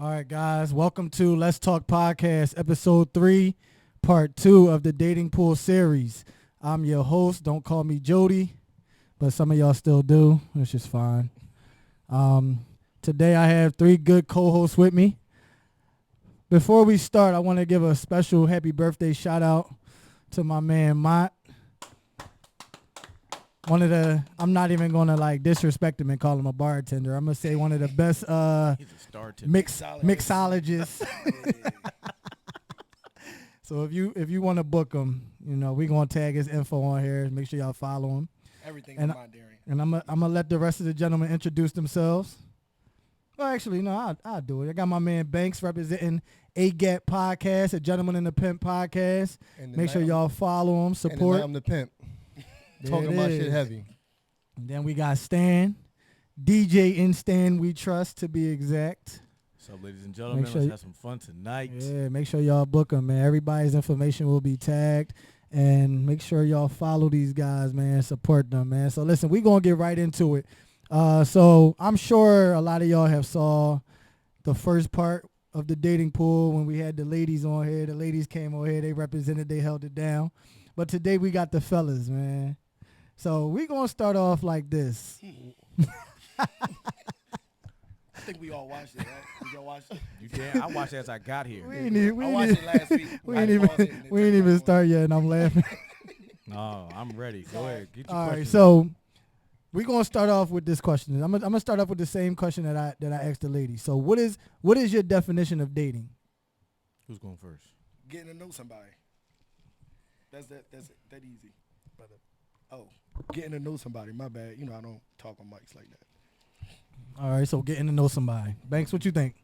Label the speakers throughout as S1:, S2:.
S1: All right, guys, welcome to Let's Talk Podcast, Episode 3, Part 2 of the Dating Pool series. I'm your host. Don't call me Jody, but some of y'all still do, which is fine. Today I have 3 good co-hosts with me. Before we start, I want to give a special happy birthday shout-out to my man, Mott. I'm not even going to disrespect him and call him a bartender. I'm going to say one of the best mixologists. So if you want to book him, we're going to tag his info on here. Make sure y'all follow him.
S2: Everything is mine, Darian.
S1: And I'm going to let the rest of the gentlemen introduce themselves. Well, actually, no, I'll do it. I got my man Banks representing A-Gap Podcast, a Gentleman in the Pimp Podcast. Make sure y'all follow him, support.
S3: I'm the pimp. Talking my shit heavy.
S1: And then we got Stan, DJ in Stan We Trust, to be exact.
S4: What's up, ladies and gentlemen? Let's have some fun tonight.
S1: Yeah, make sure y'all book them, man. Everybody's information will be tagged. And make sure y'all follow these guys, man. Support them, man. So listen, we're going to get right into it. So I'm sure a lot of y'all have saw the first part of the dating pool when we had the ladies on here. The ladies came on here. They represented. They held it down. But today we got the fellas, man. So we're going to start off like this.
S2: I think we all watched it, right? We all watched it.
S4: You did? I watched it as I got here.
S2: I watched it last week.
S1: We ain't even start yet, and I'm laughing.
S4: No, I'm ready. Go ahead. Get your
S1: All right,
S4: questions.
S1: so we're going to start off with this question. I'm gonna start off with the same question that I asked the lady. So what is your definition of dating?
S4: Who's going first?
S2: Getting to know somebody. That's that easy. Getting to know somebody. My bad. I don't talk on mics like that.
S1: All right, so getting to know somebody. Banks, what you think?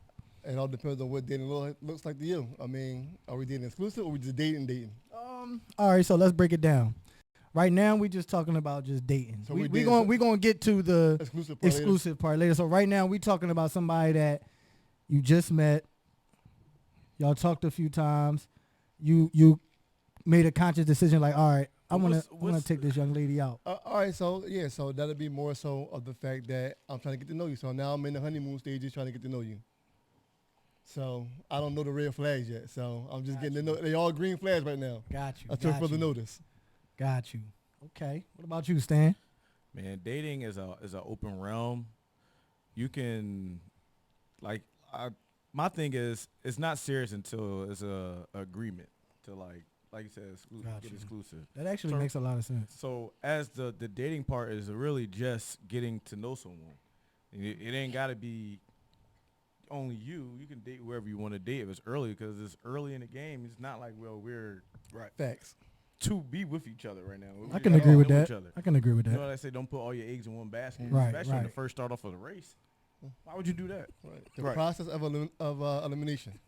S3: It all depends on what dating looks like to you. I mean, are we dating exclusive or we just dating?
S1: All right, so let's break it down. Right now, we just talking about just dating.
S3: So
S1: we gonna get to the
S3: exclusive
S1: part later. So right now, we talking about somebody that you just met. Y'all talked a few times. You made a conscious decision, like, all right, I want to take this young lady out.
S3: All right, so that'll be more so of the fact that I'm trying to get to know you. So now I'm in the honeymoon stages trying to get to know you. So I don't know the red flags yet. So I'm just getting to know. They all green flags right now.
S1: Got you.
S3: Until further notice.
S1: Got you. Okay. What about you, Stan?
S4: Man, dating is an open realm. You can, my thing is, it's not serious until it's a agreement to like you said, get exclusive.
S1: That actually makes a lot of sense.
S4: So as the dating part is really just getting to know someone. It ain't got to be only you. You can date whoever you want to date if it's early, because it's early in the game. It's not like, we're
S3: right. Facts.
S4: To be with each other right now.
S1: I can agree with that. I can agree with that.
S4: You know what I say? Don't put all your eggs in one basket.
S1: Right,
S4: Especially
S1: right.
S4: when the first start off of the race. Why would you do that?
S3: Right. The process of elimination.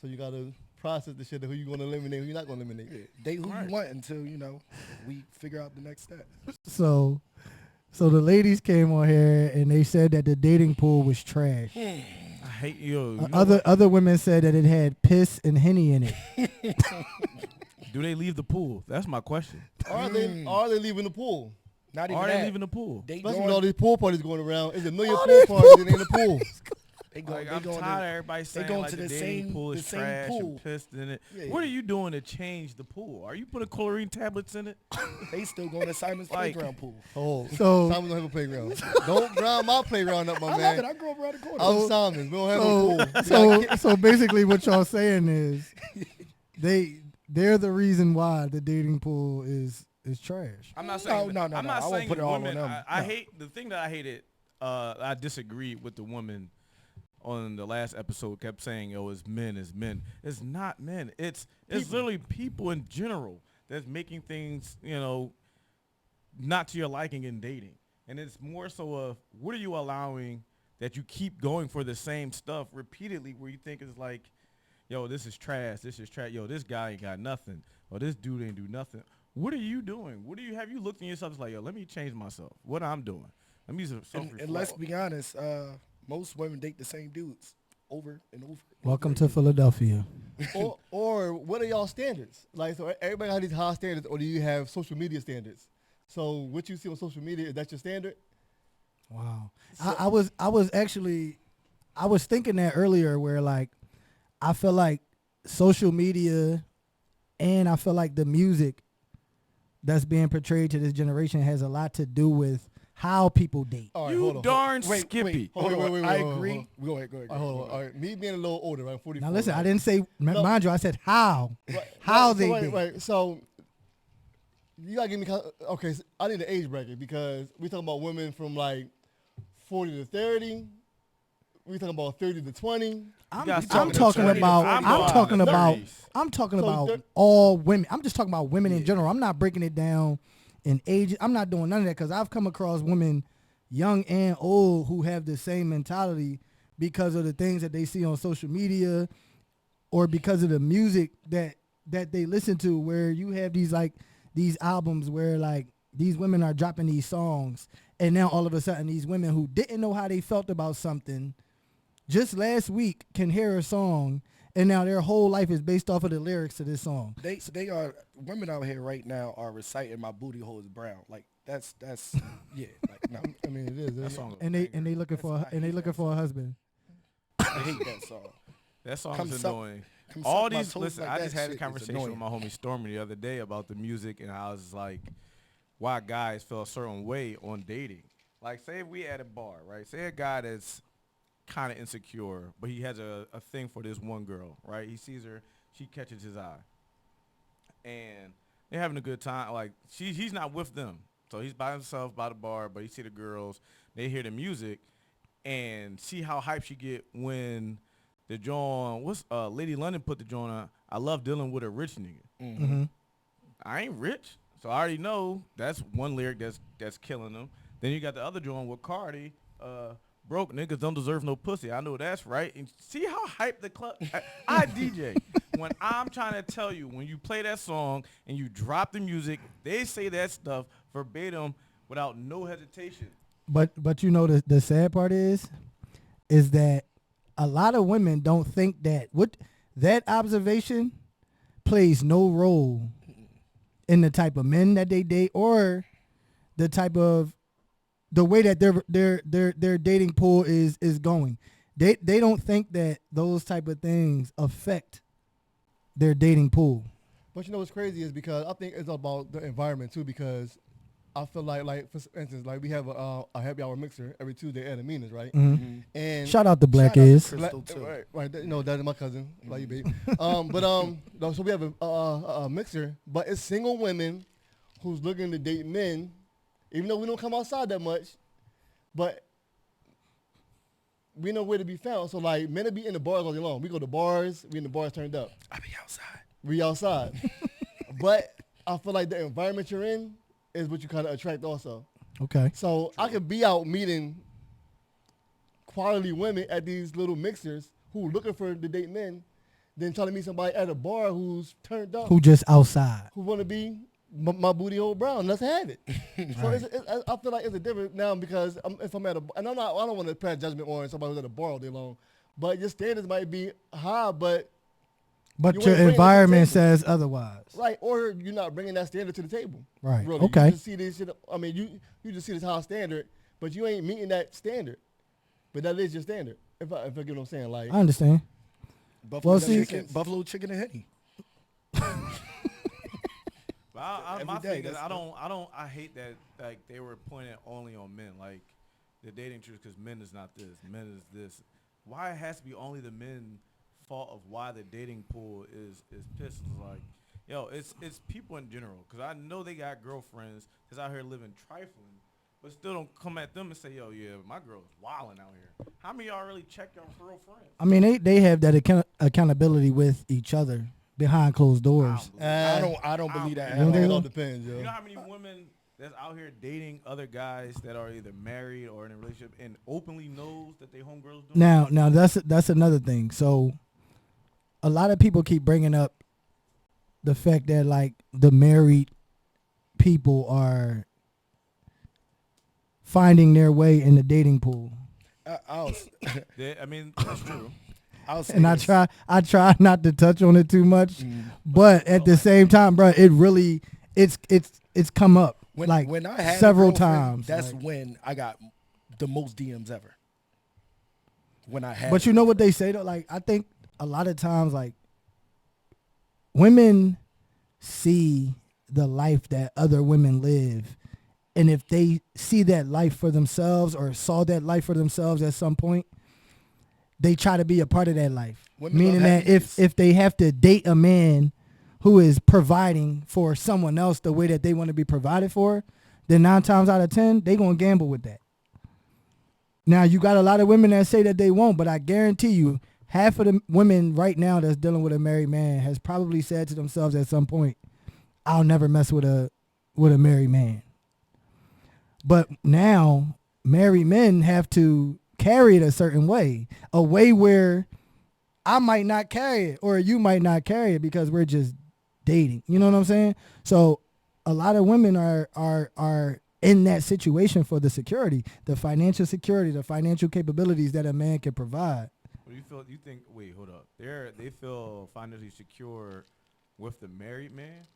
S3: So you got to process the shit of who you going to eliminate, who you're not going to eliminate.
S2: Yeah. Date who you want until, we figure out the next step.
S1: So the ladies came on here and they said that the dating pool was trash.
S4: I hate you.
S1: Other women said that it had piss and Henny in it.
S4: Do they leave the pool? That's my question.
S3: Are they leaving the pool?
S2: Not even
S4: Are
S2: that.
S4: they leaving the pool?
S3: Especially with all these pool parties going around. There's a million pool parties in the pool.
S4: I'm tired of everybody saying the dating pool is trash and pissed in it. Yeah. What are you doing to change the pool? Are you putting chlorine tablets in it?
S2: They still going to Simon's playground pool.
S3: Oh, so Simon don't have a playground. Don't ground my playground up, my man.
S2: I love it. I grew up around the corner.
S3: I'm Simon's. We don't have a pool.
S1: So basically what y'all saying is they're the reason why the dating pool is trash.
S4: I'm not saying
S2: no.
S4: I'm not saying
S2: put it all on
S4: women.
S2: them.
S4: I hate the thing that I hated. I disagreed with the woman on the last episode. Kept saying, it's men. It's not men. It's literally people in general that's making things not to your liking in dating. And it's more so of, what are you allowing that you keep going for the same stuff repeatedly, where you think it's like, this is trash. This guy ain't got nothing. Or this dude ain't do nothing. What are you doing? Have you looked in yourself? It's like, let me change myself. What I'm doing. Let me
S2: and let's be honest, most women date the same dudes over and over.
S1: Welcome to Philadelphia.
S3: or what are y'all standards? Like, so everybody has these high standards, or do you have social media standards? So what you see on social media, is that your standard?
S1: Wow. So I was actually I was thinking that earlier where like I feel like social media and I feel like the music that's being portrayed to this generation has a lot to do with how people date.
S3: All right,
S4: You
S3: hold on.
S4: darn
S2: Wait,
S4: Skippy.
S2: Hold on.
S3: Wait,
S2: I
S3: hold on,
S2: agree.
S3: hold
S2: Go ahead. Go ahead.
S3: All right, hold on. All right, me being a little older, right? 44.
S1: Now listen,
S3: right?
S1: I didn't say mind you, I said how.
S3: Right,
S1: How
S3: right,
S1: they
S3: so,
S1: date.
S3: right. So you gotta give me okay. So I need an age bracket because we talking about women from like 40 to 30. We talking about 30 to 20.
S1: I'm
S4: guys
S1: talking
S4: talking
S1: about
S4: I'm
S1: I'm
S4: going
S1: talking
S4: to the
S1: about
S4: 30s.
S1: I'm talking
S3: So
S1: about
S3: thir-
S1: all women. I'm just talking about women in general. I'm not breaking it down in age. I'm not doing none of that because I've come across women, young and old, who have the same mentality because of the things that they see on social media or because of the music that they listen to, where you have these albums where like these women are dropping these songs and now all of a sudden these women who didn't know how they felt about something just last week can hear a song and now their whole life is based off of the lyrics to this song.
S2: They are women out here right now are reciting "My Booty Hole is Brown." Like that's yeah. Like no,
S3: I mean, it is.
S4: That
S3: Isn't
S4: song,
S1: And they looking for a husband.
S2: I hate that song.
S4: that song
S2: Come
S4: is
S2: suck-
S4: annoying.
S2: Come
S4: All
S2: suck my
S4: these,
S2: toes
S4: listen,
S2: like
S4: I
S2: that
S4: just had a
S2: shit is
S4: conversation
S2: annoying.
S4: with my homie Stormy the other day about the music and how it's like why guys feel a certain way on dating. Like, say if we at a bar, right? Say a guy that's kind of insecure, but he has a thing for this one girl, right? He sees her, she catches his eye. And they're having a good time. Like, he's not with them. So he's by himself by the bar, but he see the girls, they hear the music, and see how hype she get when the joint, Lady London put the joint on, I love dealing with a rich nigga.
S1: Mm-hmm.
S4: I ain't rich, so I already know that's one lyric that's killing them. Then you got the other joint with Cardi, broke niggas don't deserve no pussy. I know that's right. And see how hype the club. I DJ. When I'm trying to tell you, when you play that song and you drop the music, they say that stuff verbatim without no hesitation.
S1: But you know the sad part is that a lot of women don't think that observation plays no role in the type of men that they date or the type of the way that their dating pool is going. They don't think that those type of things affect their dating pool.
S3: But you know what's crazy is because I think it's about the environment too. Because I feel like for instance, like we have a happy hour mixer every Tuesday at Amina's, right?
S1: Mhm.
S3: And
S1: Shout out to Black
S2: Shout out to
S1: Is.
S2: Crystal, too.
S3: right. You know, that is my cousin. Love you, baby. No, so we have a mixer, but it's single women who's looking to date men, even though we don't come outside that much, but we know where to be found. So like men will be in the bars all day long. We go to bars, we in the bars turned up.
S2: I be outside.
S3: We outside. But I feel like the environment you're in is what you kind of attract also.
S1: Okay.
S3: So I could be out meeting quality women at these little mixers who looking for to date men, then trying to meet somebody at a bar who's turned up,
S1: Who just outside.
S3: who want to be my booty hole brown. Let's have it. So I feel like it's a difference now because if I'm at a, and I don't want to pass judgment on somebody who's at a bar all day long, but your standards might be high, but
S1: But
S3: You
S1: your
S3: ain't bringing it to the
S1: environment
S3: table.
S1: says otherwise.
S3: right, or you're not bringing that standard to the table.
S1: Right.
S3: Really.
S1: Okay.
S3: You just see this shit. I mean, you just see this high standard, but you ain't meeting that standard. But that is your standard. If I get what I'm saying, like
S1: I understand.
S2: Buffalo
S1: Well, see-
S2: chicken and Henny.
S4: But my
S2: Every day,
S4: thing is,
S2: that's
S4: I hate that like they were pointing only on men, like the dating truth, because men is not this, men is this. Why it has to be only the men fault of why the dating pool is pissed? It's like, yo, it's people in general, because I know they got girlfriends that's out here living trifling, but still don't come at them and say, yo, yeah, my girl's wilding out here. How many of y'all really check your girlfriends?
S1: I mean, they have that accountability with each other behind closed doors.
S2: I don't believe that.
S3: I
S2: At
S1: don't
S3: think
S1: think
S3: it
S2: all.
S3: all depends, yo.
S4: You know how many women that's out here dating other guys that are either married or in a relationship and openly knows that they homegirls doing?
S1: Now that's another thing. So a lot of people keep bringing up the fact that like the married people are finding their way in the dating pool.
S2: I'll
S4: I mean, that's true.
S2: say
S1: And I
S2: this.
S1: try not to touch on it too much,
S2: Mm.
S1: but at the same time, bro, it really it's come up
S2: When I had a
S1: several
S2: girlfriend,
S1: times.
S2: That's
S1: like,
S2: when I got the most DMs ever. when I had.
S1: But you know what they say though? Like I think a lot of times like women see the life that other women live. And if they see that life for themselves or saw that life for themselves at some point, they try to be a part of that life.
S2: Women
S1: Meaning
S2: love
S1: that
S2: happiness.
S1: if they have to date a man who is providing for someone else the way that they want to be provided for, then 9 times out of 10, they going to gamble with that. Now, you got a lot of women that say that they won't, but I guarantee you, half of the women right now that's dealing with a married man has probably said to themselves at some point, I'll never mess with a married man. But now, married men have to carry it a certain way, a way where I might not carry it or you might not carry it because we're just dating. You know what I'm saying? So a lot of women are in that situation for the security, the financial security, the financial capabilities that a man can provide.
S4: What do you feel? You think? Wait, hold up. They feel financially secure with the married man.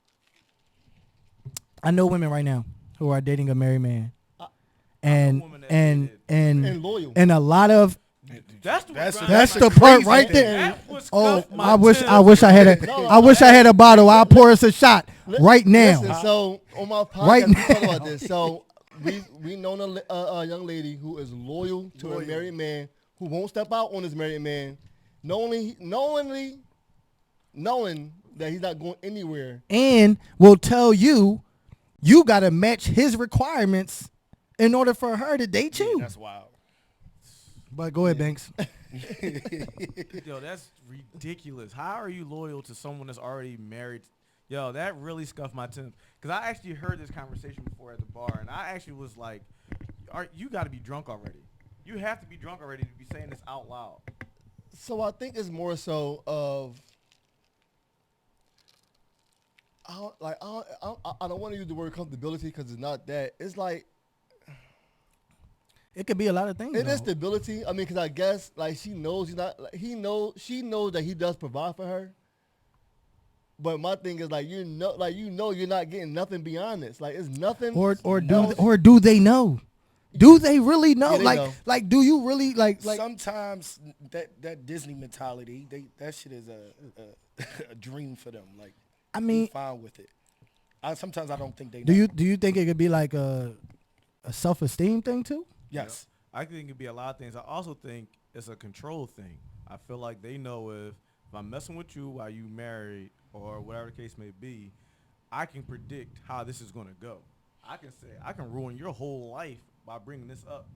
S1: I know women right now who are dating a married man,
S4: woman that
S1: and
S3: And loyal.
S1: and a lot of
S4: That's
S1: the part right there. Oh, I wish I had a bottle. I'll pour us a shot right now.
S3: Listen, so on my podcast,
S1: Right
S3: we talk about this. So we known a young lady who is loyal to a married man who won't step out on his married man, knowing that he's not going anywhere.
S1: And will tell you got to match his requirements in order for her to date you.
S2: That's wild.
S1: But go ahead, Banks.
S4: Yo, that's ridiculous. How are you loyal to someone that's already married? Yo, that really scuffed my temp. Because I actually heard this conversation before at the bar, and I actually was like, you got to be drunk already. You have to be drunk already to be saying this out loud.
S3: So I think it's more so of I don't want to use the word comfortability because it's not that. It's like
S1: It could be a lot of things.
S3: it is
S1: though.
S3: stability. I mean, because I guess like she knows he's not. Like, she knows that he does provide for her. But my thing is like you're not getting nothing beyond this. Like it's nothing.
S1: Or
S3: else.
S1: do they know? Do they really know?
S3: Yeah, they know.
S1: Like do you really like
S2: Sometimes that Disney mentality, that shit is a dream for them. Like
S1: I
S2: be
S1: mean,
S2: fine with it. Sometimes I don't think they know.
S1: do you think it could be like a self-esteem thing too?
S2: Yes.
S4: I think it could be a lot of things. I also think it's a control thing. I feel like they know if I'm messing with you while you married or whatever the case may be, I can predict how this is going to go. I can say I can ruin your whole life by bringing this up.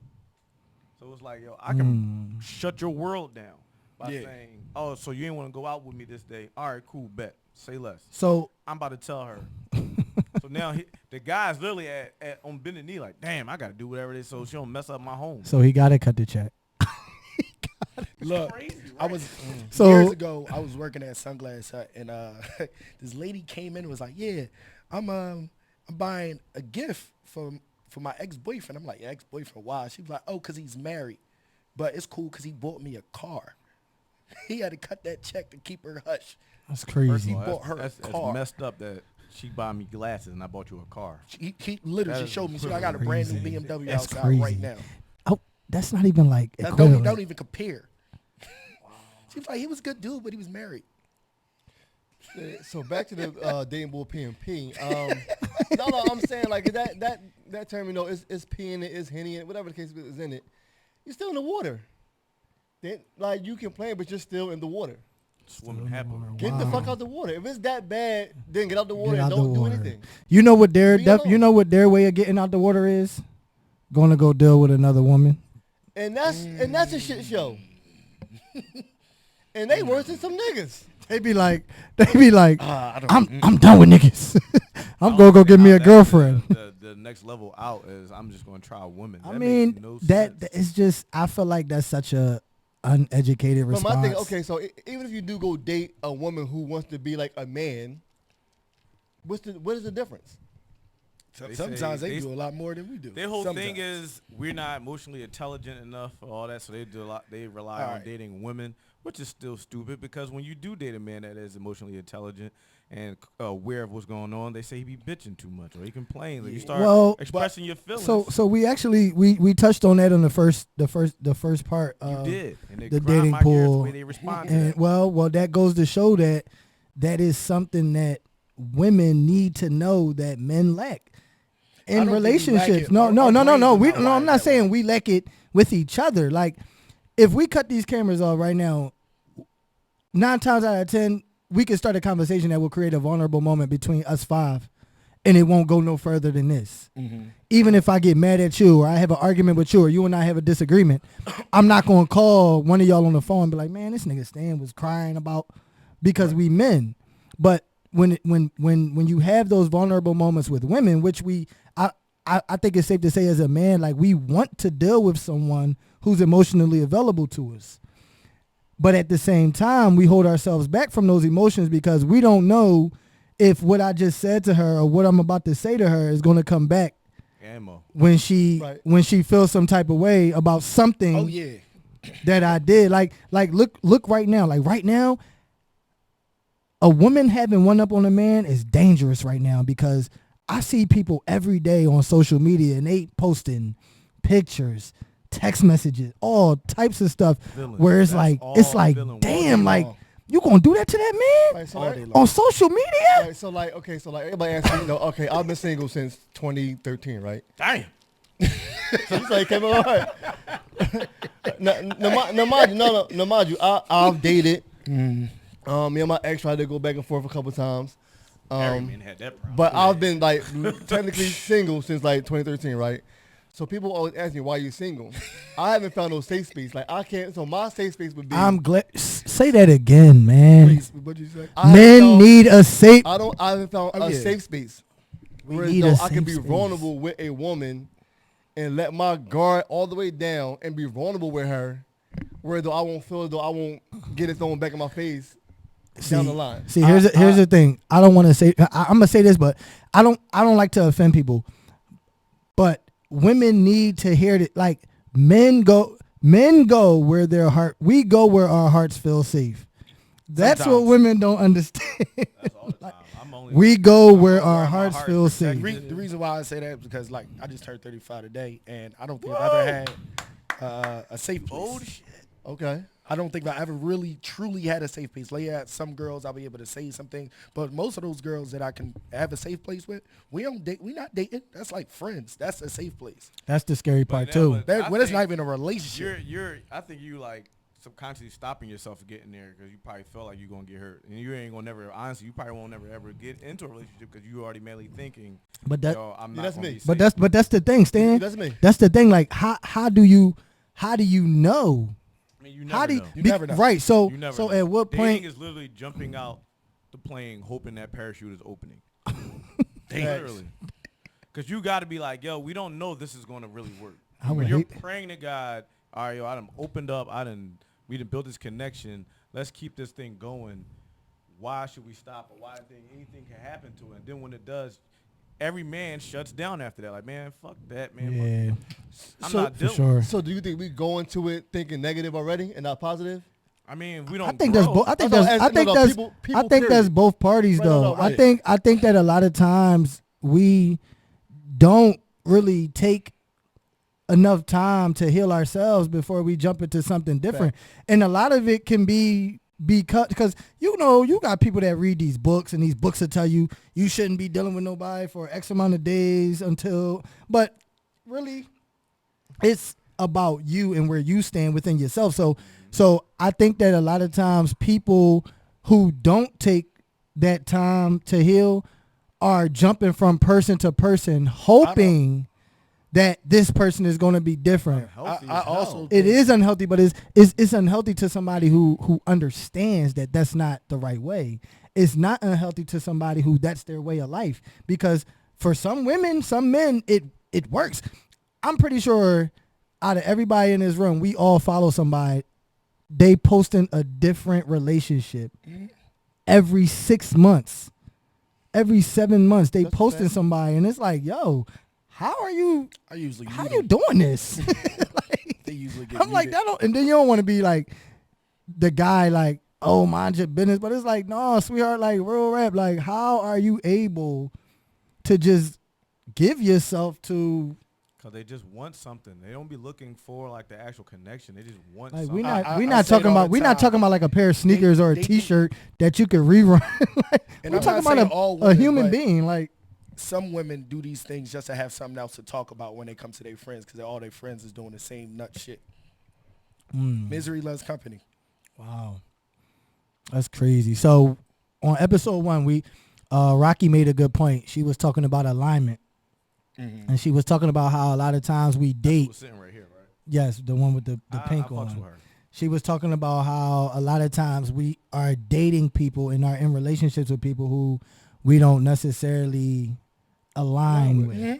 S4: So it's like, yo, I can shut your world down by saying, oh, so you ain't want to go out with me this day. All right, cool, bet. Say less.
S1: So
S4: I'm about to tell her. So now the guy's literally on bending knee like, damn, I got to do whatever it is so she don't mess up my home.
S1: so he got to cut the check.
S2: Look,
S4: crazy,
S2: I
S4: right?
S2: was
S1: So-
S2: years ago. I was working at Sunglass Hut, and this lady came in and was like, "Yeah, I'm buying a gift for my ex-boyfriend." I'm like, "Ex-boyfriend? Why?" She was like, "Oh, cause he's married, but it's cool cause he bought me a car." He had to cut that check to keep her hush.
S1: That's
S4: First
S1: crazy.
S4: of all,
S2: bought her a
S4: that's
S2: car.
S4: messed up that she bought me glasses and I bought you a car.
S2: He literally
S4: That is
S2: showed me. So I got a brand new
S1: crazy.
S2: BMW
S1: That's
S2: outside
S1: crazy.
S2: right now.
S1: Oh, that's not even like
S2: That
S1: equivalent.
S2: don't even compare. She was like, he was a good dude, but he was married.
S3: So back to the dating bull PMP. No, I'm saying like that term, you know, is P in it, is Henny in it, whatever the case is in it. You're still in the water. Then like you can play, but you're still in the water.
S4: Swimming happily.
S3: Get the fuck out the water. If it's that bad, then get out the water
S1: Get
S3: and
S1: out
S3: don't
S1: the
S3: do
S1: water.
S3: anything.
S1: You know what their
S3: Leave me alone.
S1: you know what their way of getting out the water is? Going to go deal with another woman.
S3: And that's a shit show. And they worse than some niggas.
S1: They be like,
S2: I don't
S1: I'm done with niggas. I'm gonna go get me a girlfriend.
S4: The next level out is I'm just going to try women.
S1: I
S4: That
S1: mean,
S4: makes no
S1: that
S4: sense.
S1: is just. I feel like that's such a uneducated
S3: But
S1: response.
S3: my thing, okay, so even if you do go date a woman who wants to be like a man, what is the difference?
S4: They
S2: Sometimes
S4: say
S2: they
S4: they-
S2: do a lot more than we do.
S4: Their whole thing
S2: Sometimes.
S4: is we're not emotionally intelligent enough for all that, so they do a lot. They rely
S2: All
S4: on
S2: right.
S4: dating women which is still stupid because when you do date a man that is emotionally intelligent and aware of what's going on, they say he be bitching too much or he complains. Or you start expressing your feelings.
S1: So we actually we touched on that on the first part.
S4: You did. And
S1: the dating pool.
S4: The way they respond to
S1: And
S4: that.
S1: well, that goes to show that is something that women need to know that men lack in
S2: don't think we lack
S1: relationships.
S2: it.
S1: No.
S2: Our brains
S1: No.
S2: are not
S1: I'm
S2: wired
S1: not
S2: that
S1: saying
S2: way.
S1: we lack it with each other. Like, if we cut these cameras off right now, 9 times out of 10, we can start a conversation that will create a vulnerable moment between us 5, and it won't go no further than this.
S2: Mm-hmm.
S1: Even if I get mad at you or I have an argument with you or you and I have a disagreement, I'm not going to call one of y'all on the phone and be like, man, this nigga Stan was crying about, because we men. But when you have those vulnerable moments with women, which I think it's safe to say as a man, like, we want to deal with someone who's emotionally available to us. But at the same time, we hold ourselves back from those emotions because we don't know if what I just said to her or what I'm about to say to her is going to come back
S4: Ammo.
S1: when she
S3: Right.
S1: when she feels some type of way about something
S2: Oh yeah.
S1: that I did. Like look right now. Like right now, a woman having one up on a man is dangerous right now because I see people every day on social media and they posting pictures, text messages, all types of stuff
S4: Villains.
S1: where it's
S4: That's
S1: like,
S4: all villain
S1: damn,
S2: work.
S1: like,
S2: All.
S1: you gonna do that to that man
S3: Right, so
S2: All
S3: like,
S2: day long.
S1: on social media?
S3: right, so like, okay, so like everybody asks me, okay, I've been single since 2013, right?
S4: Damn.
S3: So you say, Kevin, all right. No, mind you, I've dated. Me and my ex tried to go back and forth a couple times.
S4: Every man had that problem.
S3: But I've been like technically single since like 2013, right? So people always ask me why you single. I haven't found no safe space. Like I can't. So my safe space would be.
S1: I'm glad. Say that again, man.
S2: Please, what'd you say?
S3: I haven't
S1: Men
S3: found-
S1: need a safe.
S3: I haven't found
S2: Oh,
S3: a
S2: yeah.
S3: safe space.
S1: We
S3: Whereas
S1: need
S3: though
S1: a
S3: I can
S1: safe
S3: be
S1: space.
S3: vulnerable with a woman and let my guard all the way down and be vulnerable with her. Where though I won't feel as though I won't get it thrown back in my face down the line.
S1: See, here's the thing. I don't want to say. I'm gonna say this, but I don't like to offend people. But women need to hear that. Like men go where their heart. We go where our hearts feel safe. That's
S4: Sometimes.
S1: what women don't understand.
S4: That's all the time. I'm only
S1: We go where our
S4: my
S1: hearts
S4: heart
S1: feel
S4: protected.
S1: safe.
S2: The reason why I say that is because like I just turned 35 today, and I don't think I've ever had a safe place.
S4: old shit.
S3: Okay.
S2: I don't think I ever really truly had a safe place. Like, yeah, some girls I'll be able to say something, but most of those girls that I can have a safe place with, we don't date. We not dating. That's like friends. That's a safe place.
S1: That's the scary part
S4: that
S1: too.
S4: was-
S2: That,
S4: I
S2: when it's
S4: think
S2: not even a relationship.
S4: I think you like subconsciously stopping yourself from getting there because you probably felt like you're gonna get hurt, and you ain't gonna never. Honestly, you probably won't never ever get into a relationship because you already mentally thinking,
S1: But that,
S4: yo, I'm
S3: Yeah,
S4: not
S3: that's
S4: gonna
S3: me.
S4: be
S1: but
S4: safe.
S1: that's the thing, Stan.
S3: That's me.
S1: That's the thing. Like how do you know?
S4: I mean, you
S1: How
S4: never
S1: do
S4: know.
S2: You never know.
S1: Right. So
S4: You never
S1: so
S4: know.
S1: at what
S4: Dating
S1: point?
S4: is literally jumping out the plane, hoping that parachute is opening.
S3: Facts.
S4: Literally, because you got to be like, yo, we don't know if this is going to really work.
S1: I would
S4: When you're
S1: hate-
S4: praying to God, all right, yo, I done opened up, we done built this connection. Let's keep this thing going. Why should we stop? Or why think anything can happen to it? And then when it does, every man shuts down after that. Like, man, fuck that, man. Fuck
S1: Yeah,
S4: I'm
S3: So-
S4: not
S1: for
S4: dealing.
S1: sure.
S3: So do you think we go into it thinking negative already and not positive?
S4: I mean, we don't.
S1: I think that's
S4: grow.
S1: both. I think
S3: No,
S1: that's.
S3: as-
S1: I
S3: no,
S1: think
S3: no,
S1: that's.
S3: people-
S1: I think that's
S3: period.
S1: both parties
S3: Right, no,
S1: though.
S3: no, right.
S1: I think that a lot of times we don't really take enough time to heal ourselves before we jump into something different, and a lot of it can be because you got people that read these books and these books will tell you you shouldn't be dealing with nobody for X amount of days but really it's about you and where you stand within yourself. So I think that a lot of times people who don't take that time to heal are jumping from person to person, hoping that this person is going to be different.
S4: Healthy
S2: I
S4: as
S2: also
S4: hell.
S1: It is unhealthy, but it's unhealthy to somebody who understands that that's not the right way. It's not unhealthy to somebody who that's their way of life, because for some women, some men, it works. I'm pretty sure out of everybody in this room, we all follow somebody. They posting a different relationship every 6 months, every 7 months. They
S3: That's
S1: posting
S3: fact.
S1: somebody, and it's like, yo, how are you
S2: How
S1: doing this?
S2: They usually get
S1: I'm like,
S2: muted.
S1: that don't, and then you don't want to be like, the guy like, oh, mind your business. But it's like, no, sweetheart, like real rap. Like, how are you able to just give yourself to?
S4: Cause they just want something. They don't be looking for like the actual connection. They just want
S1: Like
S4: something.
S1: we're
S2: I
S1: not
S2: say it
S1: talking
S2: all
S1: about
S2: the
S1: we're not
S2: time.
S1: talking about like a pair of sneakers or a
S2: they do-
S1: T-shirt that you could rerun. Like,
S2: And
S1: we're
S2: I'm
S1: talking
S2: not
S1: about
S2: saying all
S1: a
S2: women,
S1: human
S2: but
S1: being. Like,
S2: some women do these things just to have something else to talk about when they come to their friends because all their friends is doing the same nut shit. Misery loves company.
S1: wow, that's crazy. So on episode 1, we Rocky made a good point. She was talking about alignment, and she was talking about how a lot of times we date.
S4: Was sitting right here, right?
S1: Yes, the one with the pink
S4: I fucks
S1: on.
S4: with her.
S1: She was talking about how a lot of times we are dating people and are in relationships with people who we don't necessarily align with.
S2: I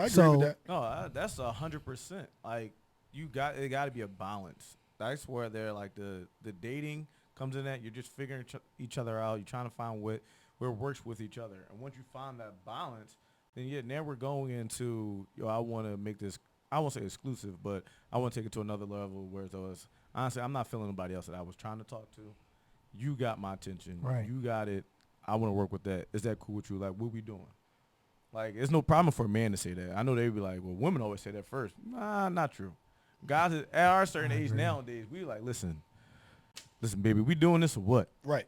S2: agree
S1: So-
S2: with that.
S4: No, that's 100%. Like it got to be a balance. That's where they're like the dating comes in at. You're just figuring each other out. You're trying to find what works with each other. And once you find that balance, then now we're going into I want to make this. I won't say exclusive, but I want to take it to another level where it was honestly I'm not feeling nobody else that I was trying to talk to. You got my attention.
S1: Right.
S4: You got it. I want to work with that. Is that cool with you? Like, what we doing? Like, it's no problem for a man to say that. I know they'd be like, well, women always say that first. Nah, not true. Guys at our certain age nowadays, we like, listen, baby, we doing this or what?
S2: Right.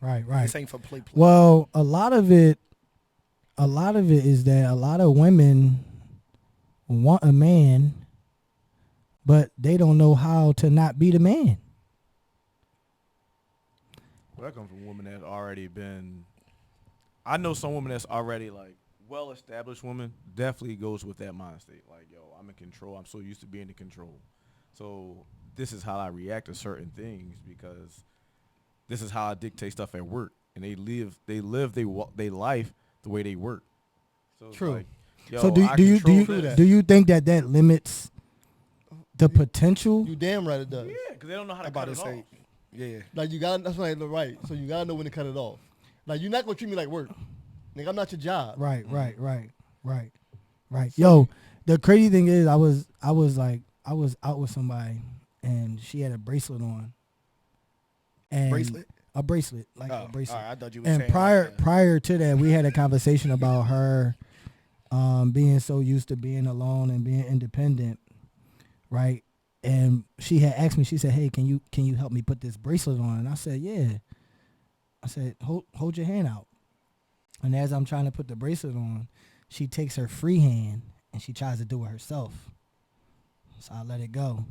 S1: Right.
S2: This ain't for play.
S1: Well, a lot of it is that a lot of women want a man, but they don't know how to not be the man.
S4: Well, that comes from a woman that's already been. I know some woman that's already like well-established woman definitely goes with that mind state. Like, yo, I'm in control. I'm so used to being in control. So this is how I react to certain things because this is how I dictate stuff at work, and they live they life the way they work. So it's
S3: True.
S4: like, yo,
S1: So do
S4: I
S1: you
S4: control this.
S1: do you think that limits the potential?
S3: You damn right it does.
S4: Yeah, because they don't know how to
S2: I'm about
S4: cut
S2: to
S4: it
S2: say,
S4: off.
S2: yeah.
S3: Like you got that's right. So you gotta know when to cut it off. Like you're not gonna treat me like work. Nigga, I'm not your job.
S1: Right. Yo, the crazy thing is, I was out with somebody, and she had a bracelet on. And
S2: Bracelet?
S1: A bracelet, like
S2: Oh,
S1: a bracelet.
S2: all right, I thought you were
S1: And
S2: saying
S1: prior to that, we had a conversation about her being so used to being alone and being independent, right? And she had asked me, she said, "Hey, can you help me put this bracelet on?" And I said, "Yeah." I said, "Hold your hand out." And as I'm trying to put the bracelet on, she takes her free hand and she tries to do it herself. So I let it go.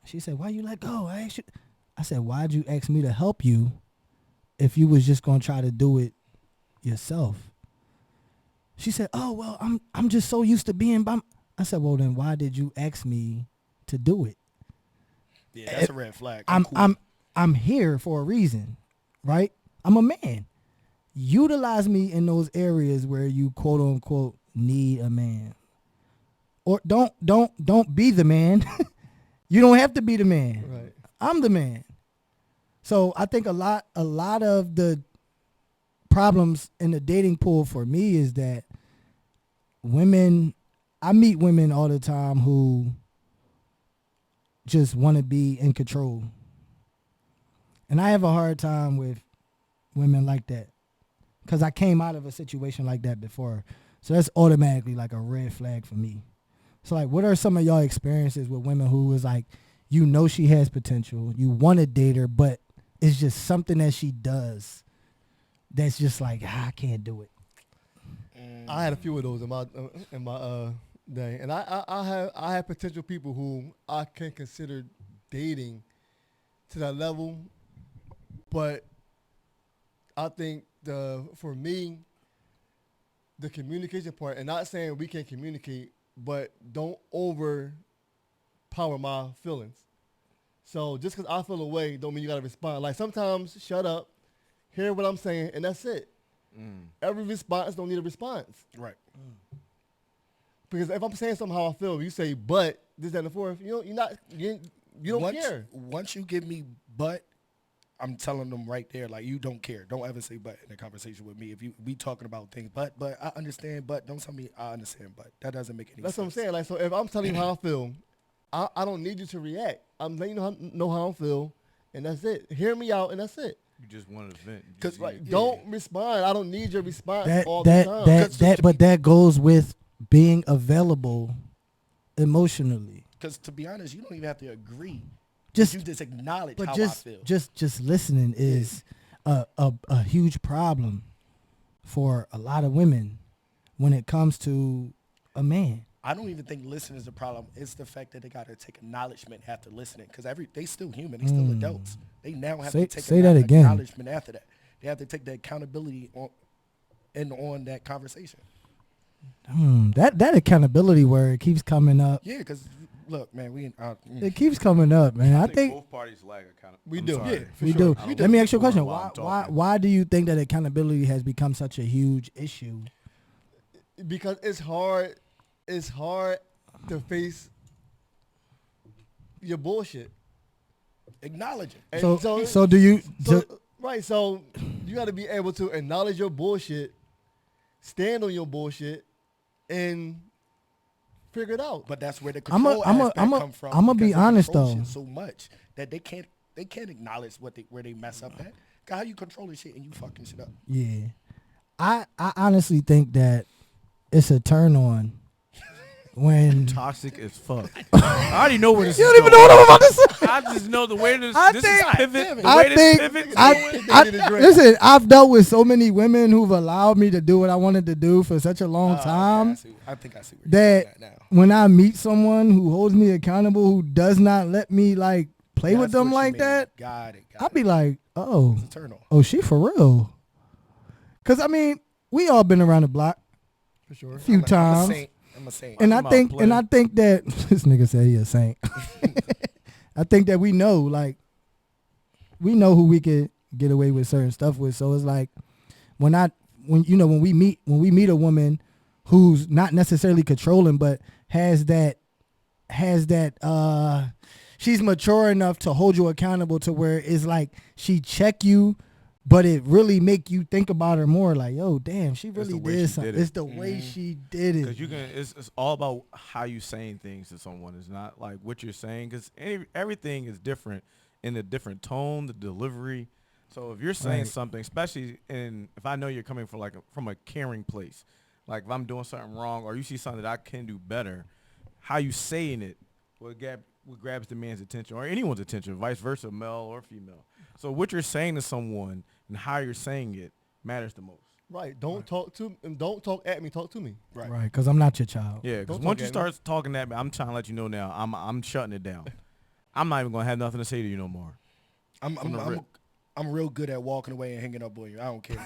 S1: She said, "Why you let go?" I said, "Why'd you ask me to help you if you was just gonna try to do it yourself?" She said, "Oh, well, I'm just so used to being by." I said, "Well, then why did you ask me to do it?
S2: Yeah, that's a red flag.
S1: I'm here for a reason, right? I'm a man. Utilize me in those areas where you quote unquote need a man. Or don't be the man. You don't have to be the man.
S3: Right.
S1: I'm the man." So I think a lot of the problems in the dating pool for me is that I meet women all the time who just want to be in control. And I have a hard time with women like that because I came out of a situation like that before. So that's automatically like a red flag for me. So like, what are some of y'all experiences with women who is like, you know she has potential, you want to date her, but it's just something that she does that's just like, I can't do it.
S3: I had a few of those in my day, and I have potential people who I can consider dating to that level, but I think for me the communication part, and not saying we can't communicate, but don't overpower my feelings. So just because I feel a way don't mean you gotta respond. Like sometimes shut up, hear what I'm saying, and that's it. Every response don't need a response.
S2: Right.
S3: Because if I'm saying something how I feel, you say but this, that, and the fourth, you don't care.
S2: Once you give me but, I'm telling them right there, like, you don't care. Don't ever say but in a conversation with me. If we talking about things, but I understand, but don't tell me I understand, but that doesn't make any sense.
S3: That's what I'm saying. Like, so if I'm telling you how I feel, I don't need you to react. I'm letting you know how I feel, and that's it. Hear me out, and that's it.
S4: You just wanted to vent.
S2: Cause
S3: Like, don't respond. I don't need your response
S1: That
S3: all
S1: that
S3: the time.
S1: that but that goes with being available emotionally.
S2: Because to be honest, you don't even have to agree.
S1: Just
S2: You just acknowledge
S1: but
S2: how
S1: just
S2: I feel.
S1: just listening is a huge problem for a lot of women when it comes to a man.
S2: I don't even think listening is the problem. It's the fact that they got to take acknowledgement after listening. Because they still human. They still adults. They now have
S1: Say-
S2: to take
S1: say that again.
S2: acknowledgement after that. They have to take the accountability on that conversation.
S1: That accountability word keeps coming up.
S2: Yeah, because look, man,
S1: It keeps coming up, man. I think
S4: both parties lack accountability.
S3: We do.
S2: Yeah,
S1: we
S2: for
S1: do.
S2: sure.
S4: I
S1: Let
S4: don't
S1: me
S4: know
S1: ask you a question.
S4: while I'm
S1: Why
S4: talking.
S1: why do you think that accountability has become such a huge issue?
S3: Because it's hard. It's hard to face your bullshit.
S2: acknowledge it.
S3: And
S1: So do you?
S3: right. So you got to be able to acknowledge your bullshit, stand on your bullshit, and figure it out.
S2: But that's where the
S1: I'm a-
S2: control
S1: I'm a-
S2: aspect
S1: I'm a-
S2: come from.
S1: I'ma be
S2: because they
S1: honest,
S2: control
S1: though.
S2: shit so much that they can't acknowledge where they mess up at. 'Cause how you controlling shit and you fucking shit up?
S1: Yeah, I honestly think that it's a turn on when
S4: Toxic as fuck. I already know where this
S1: you
S4: is
S1: don't even know
S4: going.
S1: what I'm about to say.
S4: I just know the way this
S1: I
S4: is
S1: think-
S4: pivot. The
S1: I
S4: way this
S1: think
S4: pivot is
S1: I,
S4: going.
S1: I, listen. I've dealt with so many women who've allowed me to do what I wanted to do for such a long
S2: Okay,
S1: time.
S2: I think I see where
S1: That
S2: you're going at now.
S1: when I meet someone who holds me accountable, who does not let me like play with
S2: That's
S1: them
S2: what you
S1: like
S2: mean.
S1: that,
S2: Got it.
S1: I'll be like, oh,
S2: It's a turn on.
S1: oh, she for real. Cause I mean, we all been around the block
S3: For sure.
S1: a few times.
S2: I'm a saint.
S1: And I
S4: Talking
S1: think,
S4: about
S1: and I think that this nigga said he a saint. I think that we know who we could get away with certain stuff with. So it's like when we meet a woman who's not necessarily controlling, but has that she's mature enough to hold you accountable to where it's like she check you, but it really make you think about her more. Like, yo, damn, she
S4: the
S1: really
S4: way
S1: did
S4: she
S1: something.
S4: did it.
S1: It's the way she did it.
S4: Because you can, it's all about how you saying things to someone. It's not like what you're saying, because everything is different in the different tone, the delivery. So if you're saying
S1: Right.
S4: something, especially if I know you're coming from from a caring place, like if I'm doing something wrong or you see something that I can do better, how you saying it what grabs the man's attention or anyone's attention, vice versa, male or female. So what you're saying to someone and how you're saying it matters the most.
S3: Right. Don't talk at me. Talk to me.
S2: Right.
S1: Right, because I'm not your child.
S4: Yeah, because
S3: Don't
S4: once
S3: talk
S4: you
S3: at me.
S4: start talking at me, I'm trying to let you know now. I'm shutting it down. I'm not even gonna have nothing to say to you no more.
S2: I'm real good at walking away and hanging up on you. I don't care.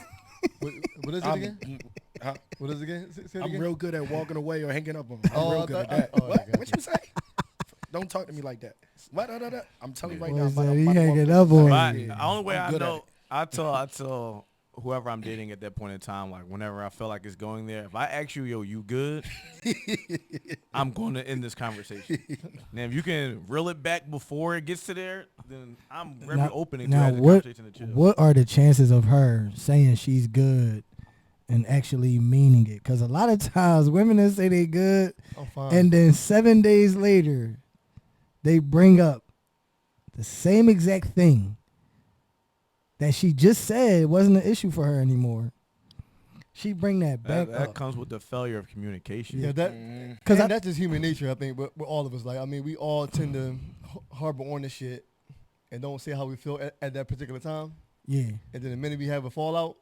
S3: What is it again?
S2: Huh?
S3: What is it again? Say it
S2: I'm
S3: again.
S2: real good at walking away or hanging up on you. I'm
S3: Oh,
S2: real
S3: I
S2: good at
S3: thought-
S2: that.
S3: oh, I
S2: What?
S3: got
S2: What you say? Don't talk to me like that. What? I'm telling you right
S1: Boy
S2: now.
S1: said
S2: I'm
S1: he
S2: about to walk
S1: hanging
S2: away.
S1: up on
S4: But
S1: you.
S4: the only way
S2: I'm
S4: I
S2: good at
S4: know,
S2: it.
S4: I tell whoever I'm dating at that point in time, like whenever I feel like it's going there, if I ask you, yo, you good? I'm going to end this conversation. Now, if you can reel it back before it gets to there, then I'm very open to
S1: Now,
S4: have the
S1: what
S4: conversation to chill.
S1: what are the chances of her saying she's good and actually meaning it? Because a lot of times women that say they good,
S3: I'm fine.
S1: and then 7 days later, they bring up the same exact thing that she just said wasn't an issue for her anymore. She bring that back
S4: That
S1: up.
S4: comes with the failure of communication.
S3: yeah, that
S2: Mm-hmm.
S1: Because
S3: that's just human nature. I think, with all of us, like, I mean, we all tend to harbor on the shit and don't say how we feel at that particular time.
S1: yeah.
S3: And then the minute we have a fallout,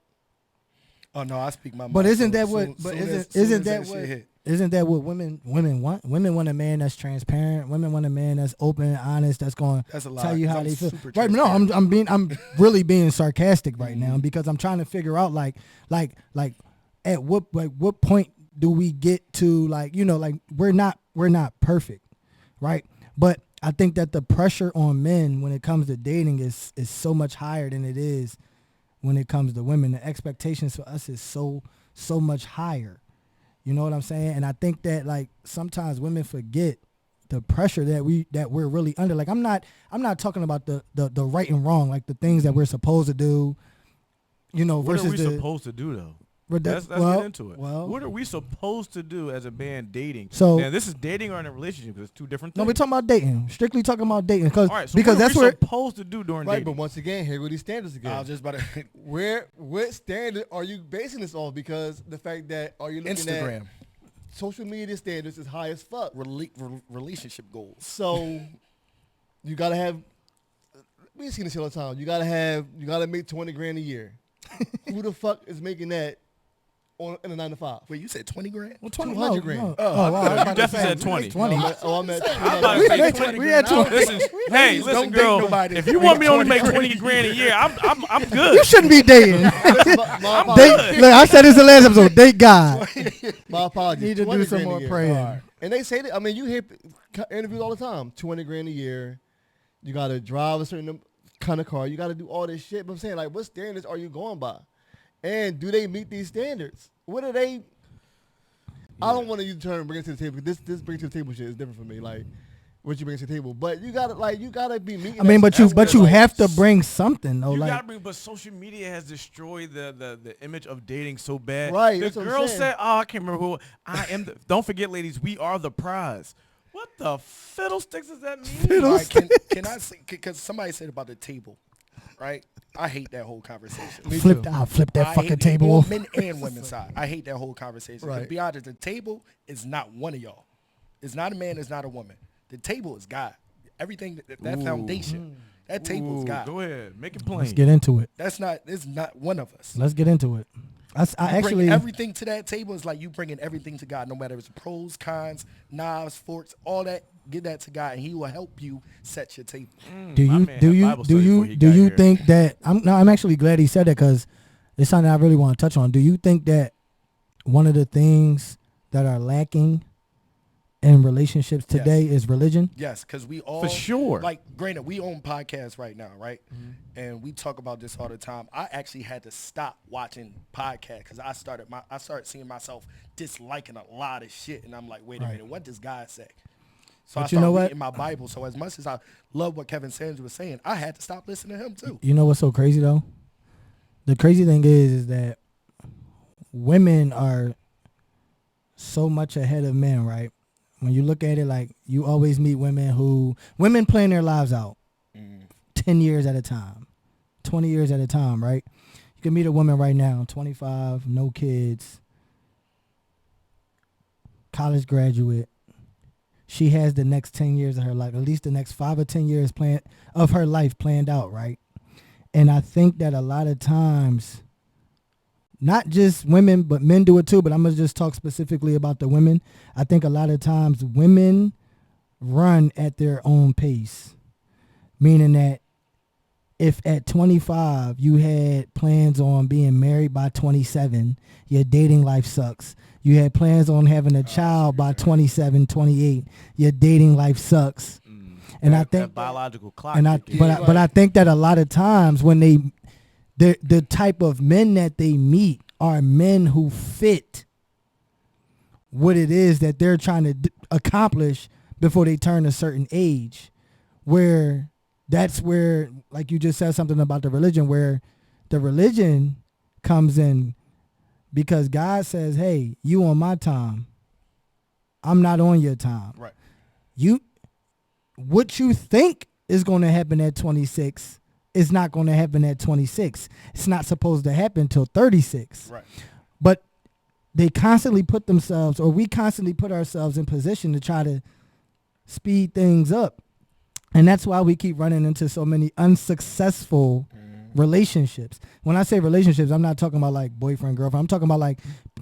S2: Oh no, I speak my mind.
S1: But isn't
S2: So
S1: that what?
S2: soon-
S1: But
S2: soon as-
S1: isn't
S2: soon as
S1: that
S2: shit
S1: what?
S2: hit.
S1: Isn't that what women want? Women want a man that's transparent. Women want a man that's open, honest, that's going
S2: That's a
S1: to
S2: lie.
S1: tell you
S2: 'cause
S1: how
S2: I'm
S1: they feel.
S2: super
S1: Right? No,
S2: transparent.
S1: I'm really being sarcastic right
S2: Mm-hmm.
S1: now because I'm trying to figure out like at what point do we get to like we're not perfect, right? But I think that the pressure on men when it comes to dating is so much higher than it is when it comes to women. The expectations for us is so much higher. You know what I'm saying? And I think that like sometimes women forget the pressure that we're really under. Like I'm not talking about the right and wrong, like the things that we're supposed to do,
S4: What
S1: versus
S4: are we
S1: the
S4: supposed to do though? Let's
S1: well,
S4: get into it.
S1: well.
S4: What are we supposed to do as a man dating?
S1: So-
S4: now, this is dating or in a relationship because it's two different things.
S1: No, we're talking about dating. Strictly talking about dating, because
S4: All right, so
S1: because
S4: what are
S1: that's
S4: we
S1: where
S4: supposed to do during
S3: Right,
S4: dating?
S3: but once again, here go these standards
S2: I
S3: again.
S2: was just about to
S3: What standard are you basing this off? Because the fact that are you looking at
S2: Instagram
S3: social media standards is high as fuck.
S2: relationship goals.
S3: So you gotta have. We see this all the time. You gotta make 20 grand a year. Who the fuck is making that in a 9 to 5?
S2: Wait, you said 20 grand?
S1: well, 20
S3: 200 grand.
S1: No.
S2: Oh,
S1: wow, I was about to
S4: definitely
S1: say,
S4: said 20.
S1: 20.
S3: I'm at
S4: I'm about to
S1: We
S4: say
S1: had
S4: 20
S1: we had
S4: grand.
S1: 20.
S4: Listen, hey, listen,
S2: don't date
S4: girl.
S2: nobody
S4: If
S2: that
S4: you want
S2: make
S4: me to only make
S2: 20
S4: 20 grand a year, I'm
S1: You
S4: good.
S1: shouldn't be dating.
S3: my
S1: Date, look, I said this in the last episode. Date God.
S3: apologies.
S1: Need to
S3: 20
S1: do some
S3: grand a
S1: more
S3: year.
S1: praying.
S3: All right. And they say that. I mean, you hear interviews all the time. 20 grand a year. You gotta drive a certain kind of car. You gotta do all this shit. But I'm saying, like, what standards are you going by? And do they meet these standards? What are they? I don't want to use the term bring it to the table. This bring it to the table shit is different for me. Like what you bring to the table, but you gotta be meeting.
S1: I mean, but you
S3: like,
S1: have to bring something though.
S4: You
S1: Like
S4: gotta bring, but social media has destroyed the image of dating so bad.
S3: Right,
S4: The
S3: that's what I'm
S4: girl
S3: saying.
S4: said, "Oh, I can't remember who I am." Don't forget, ladies, we are the prize. What the fiddlesticks does that mean?
S2: All right, can I say, because somebody said about the table, right? I hate that whole conversation.
S3: Me
S1: flip
S3: too.
S1: that
S2: I
S1: fucking
S2: hate
S1: table.
S2: on
S1: off.
S2: men and women's side. I hate that whole conversation. To
S3: Right.
S2: be honest, the table is not one of y'all. It's not a man. It's not a woman. The table is God. Everything that
S4: Ooh.
S2: foundation, that table is
S4: Ooh,
S2: God.
S4: go ahead, make it
S1: Let's
S4: plain.
S1: get into it.
S2: That's not. It's not one of us.
S1: Let's get into it. I
S2: You bring
S1: actually
S2: everything to that table is like you bringing everything to God, no matter if it's pros, cons, knives, forks, all that. Give that to God, and He will help you set your table.
S1: do
S4: My
S1: you
S4: man
S1: do
S4: had
S1: you
S4: Bible
S1: do
S4: study
S1: you
S4: before he
S1: do
S4: got
S1: you
S4: here.
S1: think that I'm actually glad he said that because it's something I really want to touch on. Do you think that one of the things that are lacking in relationships today is religion?
S2: Yes, because we all
S4: For sure.
S2: Like, granted, we own podcasts right now, right? And we talk about this all the time. I actually had to stop watching podcasts because I started seeing myself disliking a lot of shit, and I'm like, wait a
S1: Right.
S2: minute, what does God say? So
S1: But
S2: I
S1: you
S2: started
S1: know what?
S2: reading my Bible. So as much as I love what Kevin Sanders was saying, I had to stop listening to him too.
S1: You know what's so crazy though? The crazy thing is that women are so much ahead of men, right? When you look at it, like you always meet women plan their lives out 10 years at a time, 20 years at a time, right? You can meet a woman right now, 25, no kids, college graduate. She has the next 10 years of her life, at least the next 5 or 10 years of her life planned out, right? And I think that a lot of times, not just women, but men do it too, but I'm going to just talk specifically about the women. I think a lot of times women run at their own pace, meaning that if at 25 you had plans on being married by 27, your dating life sucks. You had plans on having a child by 27, 28, your dating life sucks. And I think
S4: that biological clock.
S1: and I,
S4: kick in.
S1: but I think that a lot of times when the type of men that they meet are men who fit what it is that they're trying to accomplish before they turn a certain age, where that's where, like you just said something about the religion, where the religion comes in because God says, hey, you on my time. I'm not on your time.
S2: Right.
S1: What you think is going to happen at 26 is not going to happen at 26. It's not supposed to happen until 36.
S2: Right.
S1: But they constantly put themselves, or we constantly put ourselves in position to try to speed things up. And that's why we keep running into so many unsuccessful relationships. When I say relationships, I'm not talking about like boyfriend, girlfriend. I'm talking about like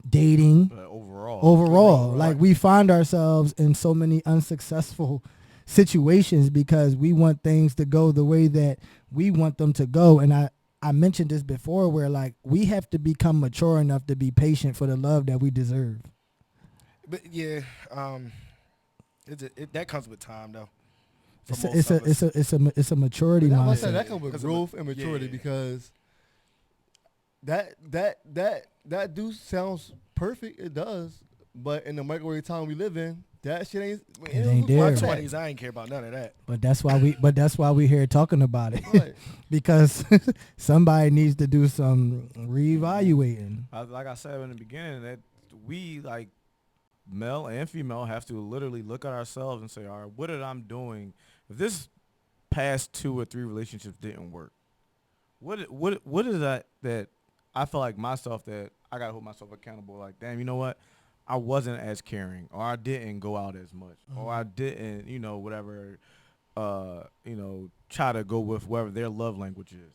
S1: dating.
S4: But overall,
S1: Overall, like
S2: right.
S1: we find ourselves in so many unsuccessful situations because we want things to go the way that we want them to go. And I mentioned this before where like we have to become mature enough to be patient for the love that we deserve.
S2: But yeah, that comes with time though. for
S1: It's
S2: most of us.
S1: it's a maturity
S3: But I
S1: mindset.
S3: must say that comes with
S2: Because of
S3: growth and maturity
S2: yeah.
S3: because that do sounds perfect. It does, But in the microwave time we live in, that shit ain't.
S1: It ain't there.
S2: My
S1: Right.
S2: 20s, I ain't care about none of that.
S1: But that's why we here talking about it.
S3: Right.
S1: Because somebody needs to do some reevaluating.
S4: Like I said in the beginning, that we, like male and female, have to literally look at ourselves and say, all right, what did I'm doing? If this past 2 or 3 relationships didn't work, what is that I feel like myself that I gotta hold myself accountable? Like, damn, you know what? I wasn't as caring, or I didn't go out as much, or I didn't, whatever, try to go with whatever their love language is.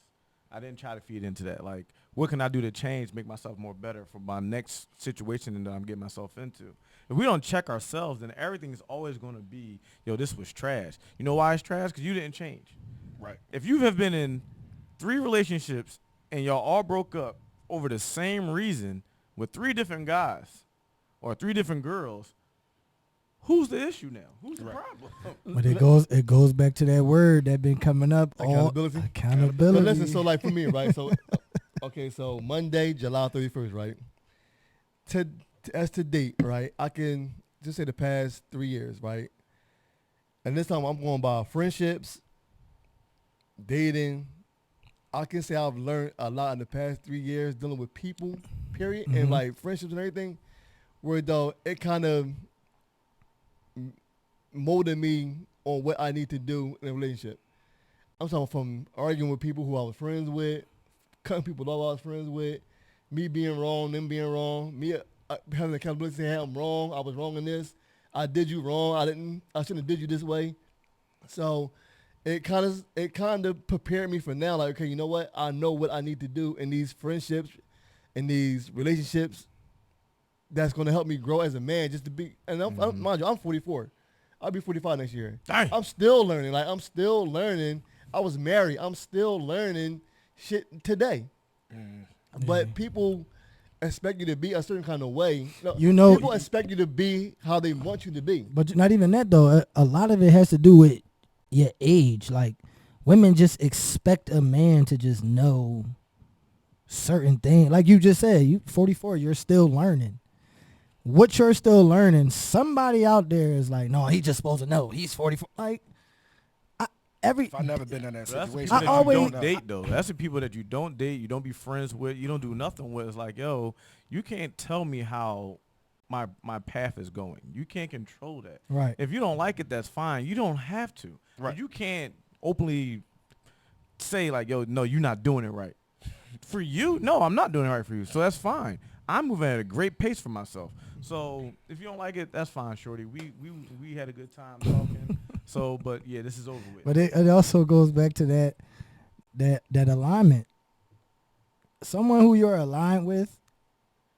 S4: I didn't try to feed into that. Like, what can I do to change, make myself more better for my next situation that I'm getting myself into? If we don't check ourselves, then everything is always going to be, yo, this was trash. You know why it's trash? Because you didn't change.
S2: Right.
S4: If you have been in 3 relationships and y'all all broke up over the same reason with 3 different guys or 3 different girls, who's the issue now? Who's the problem?
S1: But it goes back to that word that been coming up.
S3: Accountability?
S1: Accountability.
S3: But listen, so like for me, right? So, okay, so Monday, July 31st, right? As to date, right? I can just say the past 3 years, right? And this time I'm going by friendships, dating. I can say I've learned a lot in the past 3 years dealing with people, period, and like friendships and everything, where though it kind of molded me on what I need to do in a relationship. I'm talking from arguing with people who I was friends with, cutting people off I was friends with, me being wrong, them being wrong, me having accountability saying, hey, I'm wrong, I was wrong in this, I did you wrong, I shouldn't have did you this way. So it kind of prepared me for now, like, okay, you know what? I know what I need to do in these friendships, in these relationships that's going to help me grow as a man, just to be, and mind you, I'm 44. I'll be 45 next year.
S4: Dang.
S3: I'm still learning. Like, I'm still learning. I was married. I'm still learning shit today. But people expect you to be a certain kind of way. People expect you to be how they want you to be.
S1: But not even that, though. A lot of it has to do with your age. Like, women just expect a man to just know certain things. Like you just said, you 44, you're still learning. What you're still learning, somebody out there is like, no, he's just supposed to know. He's 44. Like,
S2: I've never been in that
S4: So that's the
S2: situation.
S4: people
S1: I
S4: that
S1: always-
S4: you don't date, though. That's the people that you don't date, you don't be friends with, you don't do nothing with. It's like, yo, you can't tell me how my path is going. You can't control that.
S1: Right.
S4: If you don't like it, that's fine. You don't have to.
S2: Right.
S4: You can't openly say like, yo, no, you're not doing it right. For you, no, I'm not doing it right for you. So that's fine. I'm moving at a great pace for myself. So if you don't like it, that's fine, shorty. We had a good time talking. So, but yeah, this is over with.
S1: But it also goes back to that alignment. Someone who you're aligned with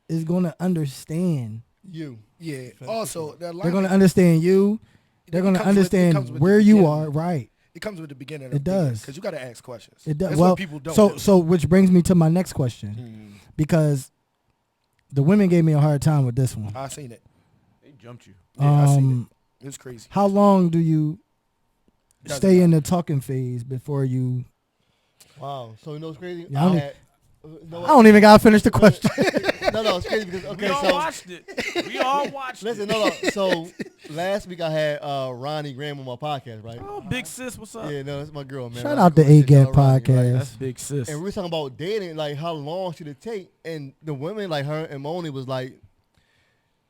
S1: is going to understand.
S3: You.
S2: Yeah. Also,
S1: They're going to understand you. They're going to
S2: comes with- it
S1: understand
S2: comes with
S1: where
S2: the
S1: you
S2: beginning.
S1: are. Right.
S2: It comes with the beginning.
S1: It does.
S2: Because you got to ask questions.
S1: It does.
S2: That's
S1: Well,
S2: what people don't do.
S1: so which brings me to my next question, because the women gave me a hard time with this one.
S2: I seen it.
S4: They jumped you.
S2: Yeah, I seen it. It was crazy.
S1: How long do you
S2: Doesn't
S1: stay in
S2: matter.
S1: the talking phase before you?
S3: Wow. So you know what's crazy?
S1: Yeah,
S3: I
S1: I don't even gotta finish the question.
S3: No, it's crazy because, okay,
S4: We all
S3: so
S4: watched it. We all watched
S3: listen,
S4: it.
S3: no. So last week I had Ronnie Graham on my podcast, right?
S4: Oh, big sis, what's up?
S3: Yeah, no, that's my girl, man.
S1: Shout
S3: Ronnie
S1: out to
S3: Graham,
S1: A-Gap
S3: shout out Ronnie, right?
S1: Podcast.
S4: That's big sis.
S3: And we were talking about dating, like how long should it take? And the women, like her and Moni, was like,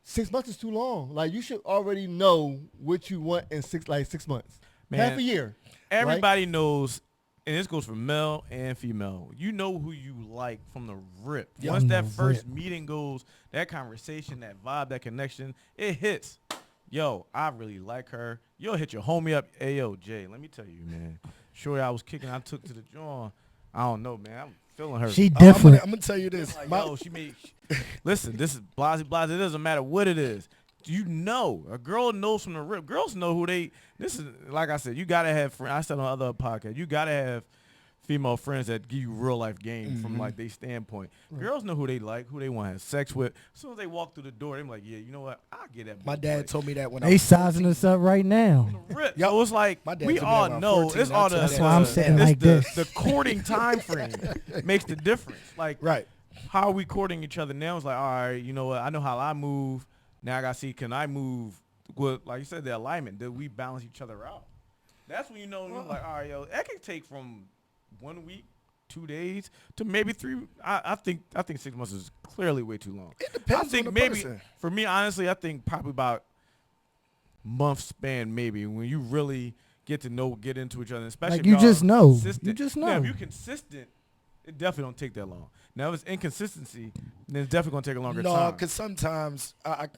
S3: 6 months is too long. Like, you should already know what you want in 6 months.
S4: Man,
S3: Half a year.
S4: Everybody knows, and this goes for male and female. You know who you like from the rip.
S1: Yeah,
S4: Once
S1: from
S4: that
S1: the
S4: first
S1: rip.
S4: meeting goes, that conversation, that vibe, that connection, it hits. Yo, I really like her. You'll hit your homie up. Hey, yo, Jay, let me tell you, man. Sure, I was kicking. I took to the jaw. I don't know, man. I'm feeling her.
S1: She different.
S2: I'm going to tell you this.
S4: Like,
S2: My-
S4: yo, she made. Listen, this is blase. It doesn't matter what it is. You know, a girl knows from the rip. Girls know who they. This is like I said. You gotta have. I said on other podcasts. You gotta have female friends that give you real life game from like their standpoint. Girls know who they like, who they want to have sex with. As soon as they walk through the door, they're like, yeah, you know what? I'll get that.
S2: My
S4: bitch
S2: dad
S4: like,
S2: told me that when I
S1: They
S2: was
S1: sizing
S2: 14.
S1: us up right now.
S4: rip.
S2: Yup.
S4: So it's like
S2: My dad
S4: we
S2: told me
S4: all
S2: that when I
S4: know.
S2: was 14,
S4: It's
S2: I
S4: all
S2: told
S4: the.
S2: That's
S1: why I'm sitting
S4: it's
S1: like
S4: the,
S1: this.
S4: The courting time frame makes the difference. Like
S2: Right.
S4: how are we courting each other now? It's like, all right, you know what? I know how I move. Now I gotta see, can I move with, like you said, the alignment? Did we balance each other out? That's when you know, you're like, all right, yo, that can take from 1 week, 2 days to maybe 3. I think 6 months is clearly way too long.
S2: It depends
S4: I think
S2: on the
S4: maybe
S2: person.
S4: for me, honestly, I think probably about month span maybe when you really get into each other, especially
S1: Like,
S4: if
S1: you
S4: y'all
S1: just know.
S4: consistent.
S1: You just
S4: Yeah,
S1: know.
S4: if you're consistent, it definitely don't take that long. Now if it's inconsistency, then it's definitely gonna take a longer
S2: No,
S4: time.
S2: because sometimes I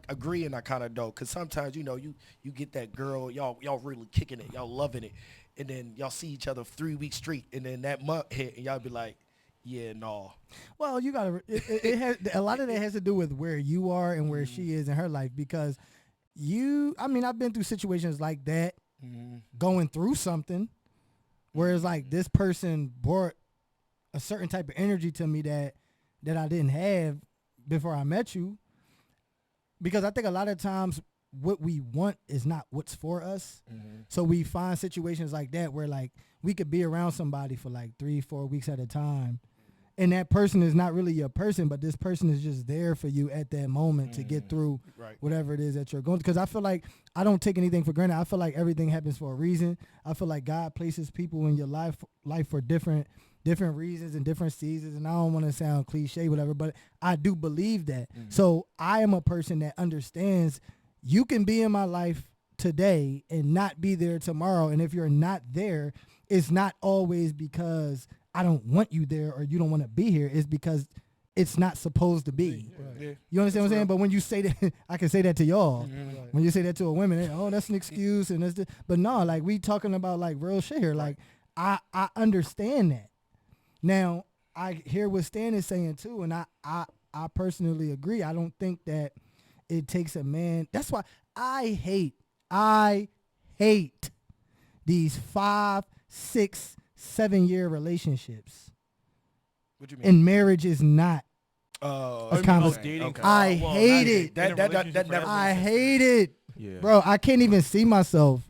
S2: agree and I kind of don't. Because sometimes, you know, you get that girl, y'all really kicking it, y'all loving it. And then y'all see each other 3 weeks straight. And then that month hit and y'all be like, yeah, no.
S1: Well, you gotta. It has a lot of that has to do with where you are and where she is in her life, because I mean, I've been through situations like that, going through something, where it's like this person brought a certain type of energy to me that I didn't have before I met you, because I think a lot of times what we want is not what's for us. So we find situations like that where like we could be around somebody for like 3-4 weeks at a time, and that person is not really your person, but this person is just there for you at that moment to get through
S2: Right.
S1: whatever it is that you're going through. Because I feel like I don't take anything for granted. I feel like everything happens for a reason. I feel like God places people in your life for different reasons and different seasons. And I don't want to sound cliche, whatever, but I do believe that. So I am a person that understands you can be in my life today and not be there tomorrow. And if you're not there, it's not always because I don't want you there or you don't want to be here. It's because it's not supposed to be.
S2: Yeah.
S1: You understand what I'm saying? But when you say that, I can say that to y'all.
S3: Right.
S1: When you say that to a woman, that's an excuse and that's but no, like we talking about like real shit here. Like I understand that. Now I hear what Stan is saying too, and I personally agree. I don't think that it takes a man. That's why I hate these 5, 6, 7-year relationships.
S2: What you mean?
S1: And marriage is not.
S2: Oh,
S1: a
S2: okay.
S1: conversation.
S4: dating.
S2: Okay.
S1: I hate it.
S2: That never-
S1: I hate it,
S4: Yeah.
S1: bro. I can't even see myself.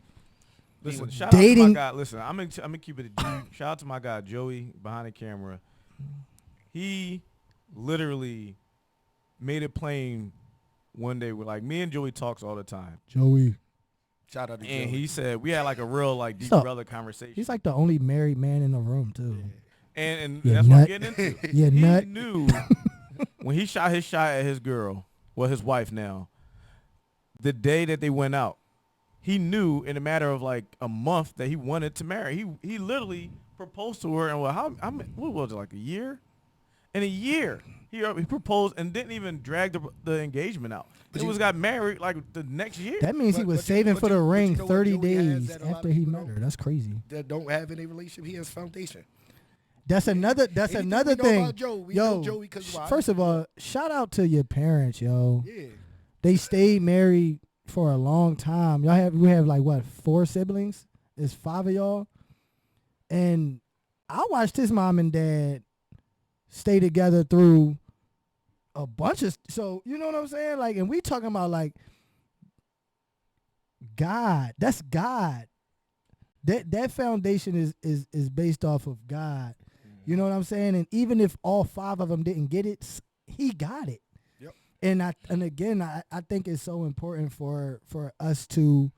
S4: Listen, shout out to
S1: Dating-
S4: my guy. Listen, I'm gonna keep it a G. Shout out to my guy Joey behind the camera. He literally made it plain one day. With like me and Joey talks all the time,
S1: Joey.
S2: Shout out to
S4: and
S2: Joey.
S4: he said we had like a real like deep
S1: So,
S4: brother conversation.
S1: He's like the only married man in the room too.
S4: and
S1: You
S4: that's what I'm
S1: nut.
S4: getting into.
S1: You
S4: He
S1: nut.
S4: knew when he shot his shot at his girl, well, his wife now. The day that they went out, he knew in a matter of like a month that he wanted to marry. He literally proposed to her, and what was it, like a year? In a year, he proposed and didn't even drag the engagement out.
S2: But
S4: It
S2: you-
S4: was got married like the next year.
S1: That means he
S2: But-
S1: was
S2: but you-
S1: saving
S2: but
S1: for
S2: you-
S1: the
S2: but you
S1: ring
S2: know what
S1: 30
S2: Joey has
S1: days
S2: that a lot
S1: after
S2: of
S1: he
S2: people
S1: met
S2: don't?
S1: her. That's crazy.
S2: That don't have any relationship. He has foundation.
S1: That's another
S2: Anything
S1: another
S2: we know
S1: thing.
S2: about Joe, we
S1: Yo,
S2: know Joey 'cause why?
S1: first of all, shout out to your parents, yo.
S2: Yeah.
S1: They stayed married for a long time. We have like what, 4 siblings? It's 5 of y'all. And I watched his mom and dad stay together through a bunch of so you know what I'm saying? Like, and we talking about like God. That's God. That foundation is based off of God. You know what I'm saying? And even if all 5 of them didn't get it, he got it.
S2: Yep.
S1: And again, I think it's so important for us to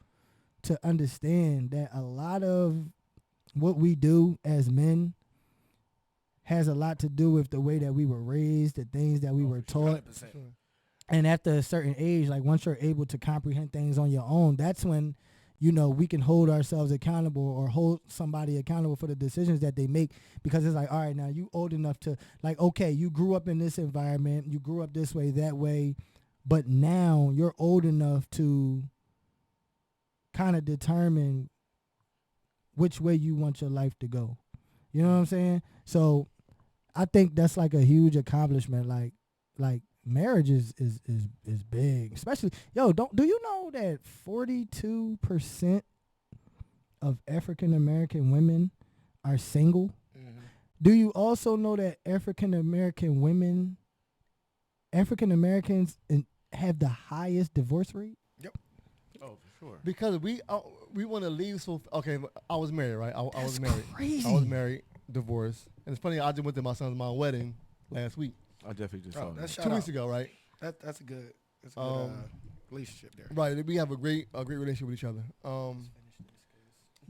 S1: understand that a lot of what we do as men has a lot to do with the way that we were raised, the things that we were taught.
S2: 100%.
S1: And after a certain age, like once you're able to comprehend things on your own, that's when, you know, we can hold ourselves accountable or hold somebody accountable for the decisions that they make, because it's like, all right, now you old enough to like, okay, you grew up in this environment, you grew up this way, that way, but now you're old enough to kind of determine which way you want your life to go. You know what I'm saying? So I think that's like a huge accomplishment. Like marriage is big, especially do you know that 42% of African American women are single?
S2: Mhm.
S1: Do you also know that African Americans have the highest divorce rate?
S4: Oh, for sure.
S3: Because we want to leave. So okay, I was married, right? I was married.
S1: Crazy.
S3: I was married, divorced, and it's funny. I just went to my son's mom's wedding last week,
S4: I definitely just
S2: Oh,
S4: saw
S2: that's
S4: that.
S2: shout
S3: 2
S2: out.
S3: weeks ago, right?
S2: That's a good. It's a good, relationship there.
S3: Right, we have a great relationship with each other.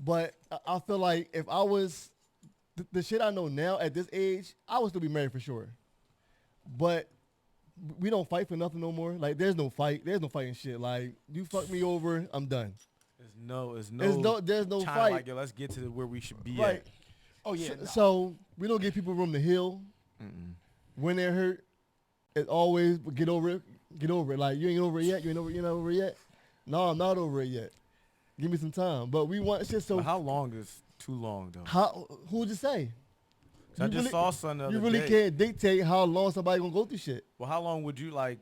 S3: But I feel like if I was the shit I know now at this age, I would still be married for sure. But we don't fight for nothing no more. Like there's no fighting shit. Like you fuck me over, I'm done.
S4: There's
S3: no
S4: trying
S3: fight.
S4: like, yo, let's get to where we should be
S3: Right.
S4: at.
S2: Oh yeah.
S3: So we don't give people room to heal. When they're hurt, it's always get over it. Get over it. Like you ain't over it yet. You're not over it yet. No, I'm not over it yet. Give me some time. But we want shit so.
S4: But how long is too long though?
S3: Who would you say?
S4: I just saw something the other
S3: You really
S4: day.
S3: can't dictate how long somebody gonna go through shit.
S4: Well, how long would you like?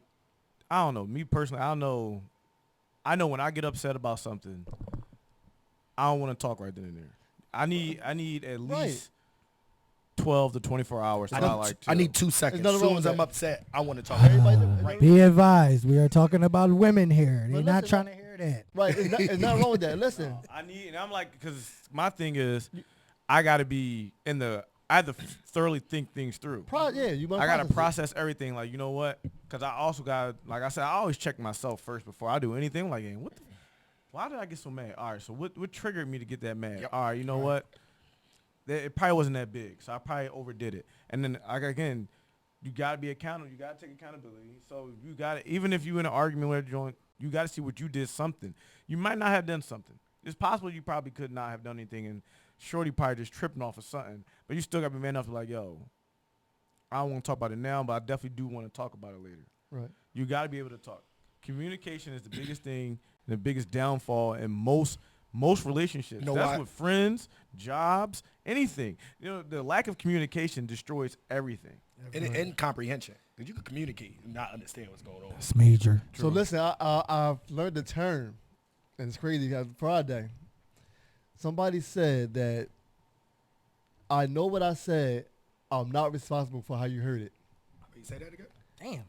S4: I don't know. Me personally, I don't know. I know when I get upset about something, I don't want to talk right then and there. I need at least 12 to 24 hours. So
S2: I need 2 seconds.
S3: nothing
S2: As
S3: wrong
S2: soon
S3: with
S2: as I'm
S3: that.
S2: upset, I want to talk.
S3: Everybody,
S2: Right.
S1: Be advised, we are talking about women here. They're
S3: But
S1: not
S3: listen,
S1: trying to hear that.
S3: right? It's not wrong with that. Listen,
S4: And I'm like, because my thing is, I got to be I have to thoroughly think things through.
S3: you.
S4: I got to process everything. Like, you know what? Because I also got, like I said, I always check myself first before I do anything. Like, hey, why did I get so mad? All right, so what triggered me to get that mad?
S2: Yep.
S4: All right, you know what? It probably wasn't that big, so I probably overdid it. And then, again, you got to be accountable. You got to take accountability. So you got to, even if you in an argument with a joint, you got to see what you did something. You might not have done something. It's possible you probably could not have done anything, and Shorty probably just tripping off of something. But you still got to be man enough to like, yo, I don't want to talk about it now, but I definitely do want to talk about it later.
S3: Right.
S4: You got to be able to talk. Communication is the biggest thing and the biggest downfall in most relationships.
S2: You know
S4: That's
S2: why?
S4: with friends, jobs, anything. You know, the lack of communication destroys everything.
S2: And comprehension. Because you can communicate and not understand what's going on.
S1: It's major.
S3: So listen, I've learned the term, and it's crazy. 'Cause Friday, somebody said that I know what I said. I'm not responsible for how you heard it.
S2: You say that again?
S1: Damn.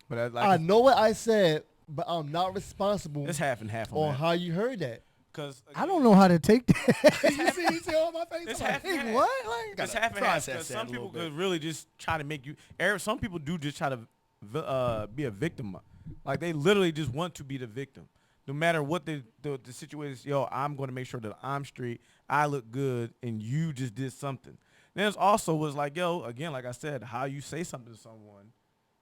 S4: But
S3: I know what I said, but I'm not responsible
S4: it's half and half on
S3: on
S4: that.
S3: how you heard that.
S4: Because
S1: I don't know how to take that.
S2: you see all my face?
S4: It's
S2: I'm like,
S4: half and half.
S1: What? Like,
S4: It's
S2: Gotta
S4: half and half.
S2: process
S4: 'Cause
S2: that
S4: some
S2: a little
S4: people
S2: bit.
S4: could really just try to make you. Some people do just try to be a victim. Like they literally just want to be the victim. No matter what the situation is, yo, I'm going to make sure that I'm straight, I look good, and you just did something. Then there's also was like, yo, again, like I said, how you say something to someone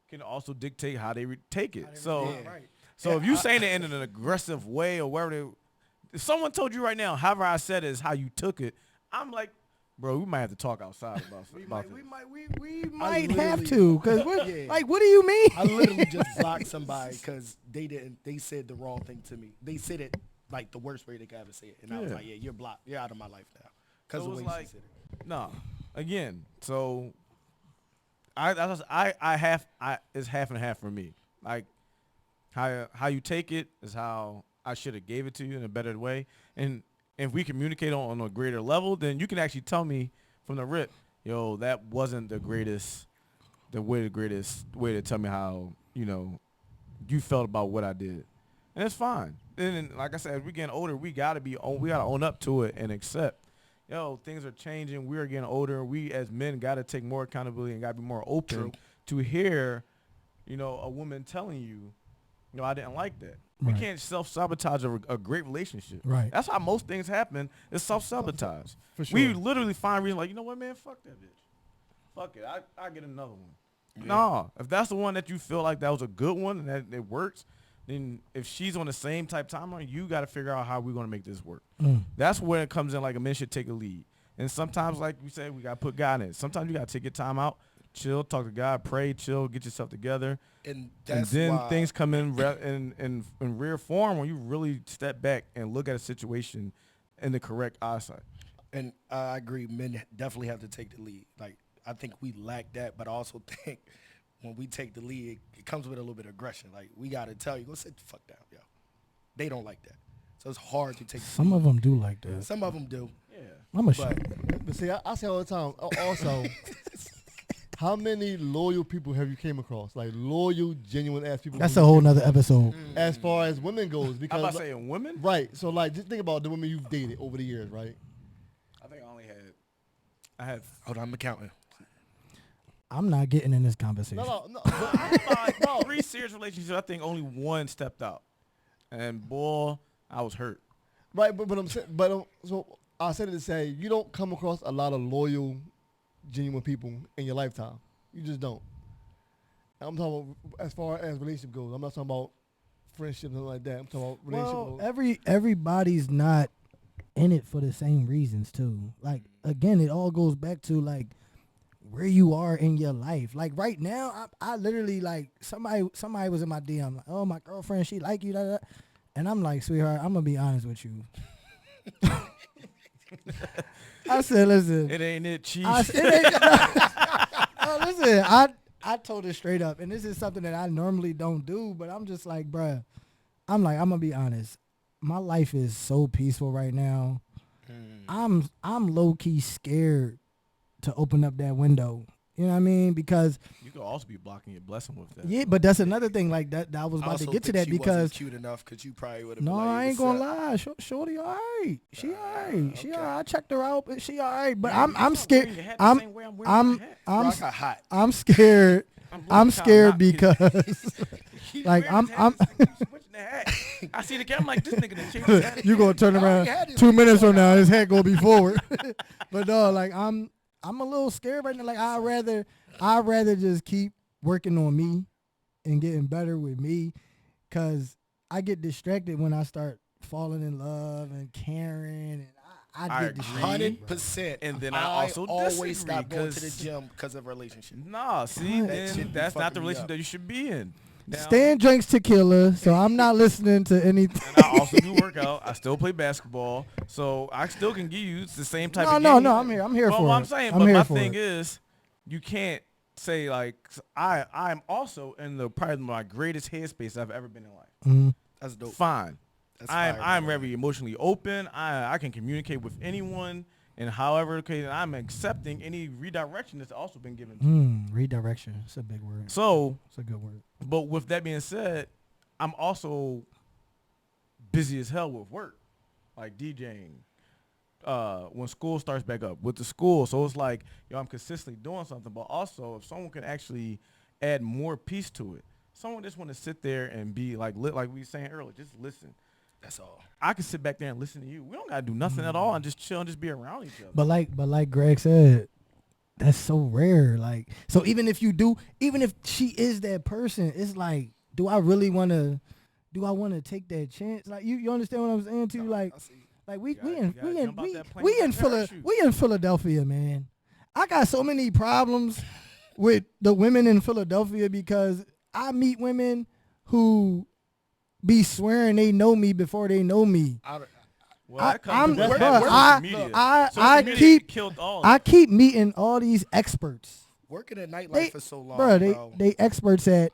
S4: can also dictate how they take it. So,
S2: Yeah.
S4: if you saying it in an aggressive way or whatever, if someone told you right now, however I said it is how you took it, I'm like, bro, we might have to talk outside about this.
S1: we might have to, because
S2: Yeah.
S1: like, what do you mean?
S2: I literally just blocked somebody because they said the wrong thing to me. They said it like the worst way they could ever say it. And I was
S4: Yeah.
S2: like, yeah, you're blocked. You're out of my life now. Because
S4: So
S2: of the
S4: it's
S2: way
S4: like-
S2: she said it.
S4: No, again, so it's half and half for me. Like how you take it is how I should have gave it to you in a better way. And if we communicate on a greater level, then you can actually tell me from the rip, yo, that wasn't the greatest way to tell me how, you felt about what I did. And it's fine. And like I said, as we getting older, we gotta own up to it and accept. Yo, things are changing. We are getting older. We as men got to take more accountability and got to be more open
S2: True.
S4: to hear, a woman telling you, I didn't like that.
S1: Right.
S4: We can't self-sabotage a great relationship.
S1: Right.
S4: That's how most things happen. It's self-sabotage.
S3: For sure.
S4: We literally find reasons like, you know what, man, fuck that bitch. Fuck it. I get another one. No, if that's the one that you feel like that was a good one and that it works, then if she's on the same type timeline, you got to figure out how we're going to make this work. That's where it comes in, like a man should take a lead. And sometimes, like we say, we got to put God in it. Sometimes you got to take your time out, chill, talk to God, pray, chill, get yourself together.
S2: And that's
S4: then
S2: why
S4: things come in rare form when you really step back and look at a situation in the correct eyesight.
S2: And I agree, men definitely have to take the lead. Like, I think we lack that, but I also think when we take the lead, it comes with a little bit of aggression. Like, we got to tell you, go sit the fuck down, yo. They don't like that. So it's hard to take
S1: Some of them do like that.
S2: Some of them do.
S4: Yeah.
S1: I'm a
S2: But
S3: But see, I say all the time. Also, how many loyal people have you came across? Like loyal, genuine ass people.
S1: That's
S3: who-
S1: a whole nother episode.
S3: As far as women goes,
S4: I'm
S3: because
S4: about saying women.
S3: right. So like, just think about the women you've dated over the years, right?
S4: I think I had
S2: hold on, I'm counting.
S1: I'm not getting in this conversation.
S3: No.
S4: I'm like 3 serious relationships. I think only 1 stepped out, and boy, I was hurt.
S3: Right, but I'm saying, so I said it to say you don't come across a lot of loyal, genuine people in your lifetime. You just don't. I'm talking about as far as relationship goes. I'm not talking about friendship and like that. I'm talking about relationship goes.
S1: Everybody's not in it for the same reasons too. Like again, it all goes back to like where you are in your life. Like right now, I literally like somebody was in my DM. Like, oh, my girlfriend, she like you, da, da. And I'm like, sweetheart, I'm gonna be honest with you. I said, listen,
S4: It ain't it, chief.
S1: Listen, I told her straight up, and this is something that I normally don't do, but I'm just like, bruh, I'm gonna be honest. My life is so peaceful right now. I'm low key scared to open up that window. You know what I mean? Because
S4: You could also be blocking your blessing with that.
S1: yeah, but that's another thing. Like that, I was
S2: I
S1: about to
S2: also
S1: get to
S2: think
S1: that
S2: she
S1: because
S2: wasn't cute enough because you probably would have.
S1: no,
S2: been like,
S1: I ain't
S2: "What's
S1: gonna
S2: up?"
S1: lie. Shorty, all right. She all right. She
S2: okay.
S1: all right. I checked her out, but she all right. But
S4: Yeah,
S1: I'm
S4: you
S1: scared.
S4: wearing your hat the
S1: I'm
S4: same way I'm wearing
S1: I'm
S4: my hat.
S2: Bro,
S1: I'm
S2: I got hot.
S1: I'm scared. I'm scared because
S4: He's
S1: like,
S4: wearing his hat, he's switching the hat. I see the camera, I'm like, this nigga done changed his hat.
S1: you gonna turn
S2: I
S1: around
S2: already had this
S1: 2 minutes
S2: before
S1: from now,
S2: now.
S1: his head gonna be forward. But no, like I'm a little scared right now. Like I'd rather just keep working on me and getting better with me, cause I get distracted when I start falling in love and caring, and I
S4: I
S1: get
S4: agree.
S1: distracted.
S2: 100%.
S4: And then I also
S2: always
S4: disagree,
S2: stop going to the
S4: 'cause-
S2: gym because of relationship.
S4: Nah, see,
S1: That
S4: then
S2: shit be
S4: that's not
S2: fucking
S4: the
S2: me
S4: relationship
S2: up.
S4: that you should be in. Now,
S1: Stan drinks tequila, so I'm not listening to anything.
S4: and I also do work out. I still play basketball, so I still can give you the same type of
S1: No,
S4: game.
S1: I'm here
S4: But
S1: for
S4: what
S1: it.
S4: I'm saying,
S1: I'm
S4: but
S1: here
S4: my
S1: for
S4: thing
S1: it.
S4: is, you can't say like I'm also in the probably my greatest headspace I've ever been in life.
S1: Mhm.
S2: That's dope.
S4: Fine,
S2: That's fire, by
S4: I'm
S2: the way.
S4: very emotionally open. I can communicate with anyone, and however okay, I'm accepting any redirection that's also been given to me.
S1: Redirection. It's a big word.
S4: So,
S1: It's a good word.
S4: but with that being said, I'm also busy as hell with work, like DJing. When school starts back up with the school, so it's like, yo, I'm consistently doing something. But also, if someone can actually add more peace to it, someone just want to sit there and be like like we were saying earlier, just listen.
S2: That's all.
S4: I can sit back there and listen to you. We don't gotta do nothing at all and just chill and just be around each other.
S1: But like Greg said, that's so rare. Like, so even if she is that person, it's like, do I want to take that chance? Like, you understand what I'm saying to you? Like,
S2: I see.
S1: like
S4: You gotta jump out that plane with
S1: we in
S4: that parachute.
S1: we in Philadelphia, man. I got so many problems with the women in Philadelphia because I meet women who be swearing they know me before they know me.
S4: Well, that comes
S1: I'm-
S4: with what
S1: bruh,
S4: happened with
S1: I-
S4: social media.
S1: I
S4: Social media
S1: keep-
S4: killed all.
S1: I keep meeting all these experts.
S2: Working at nightlife
S1: They-
S2: for so long,
S1: Bro,
S2: bro.
S1: they experts at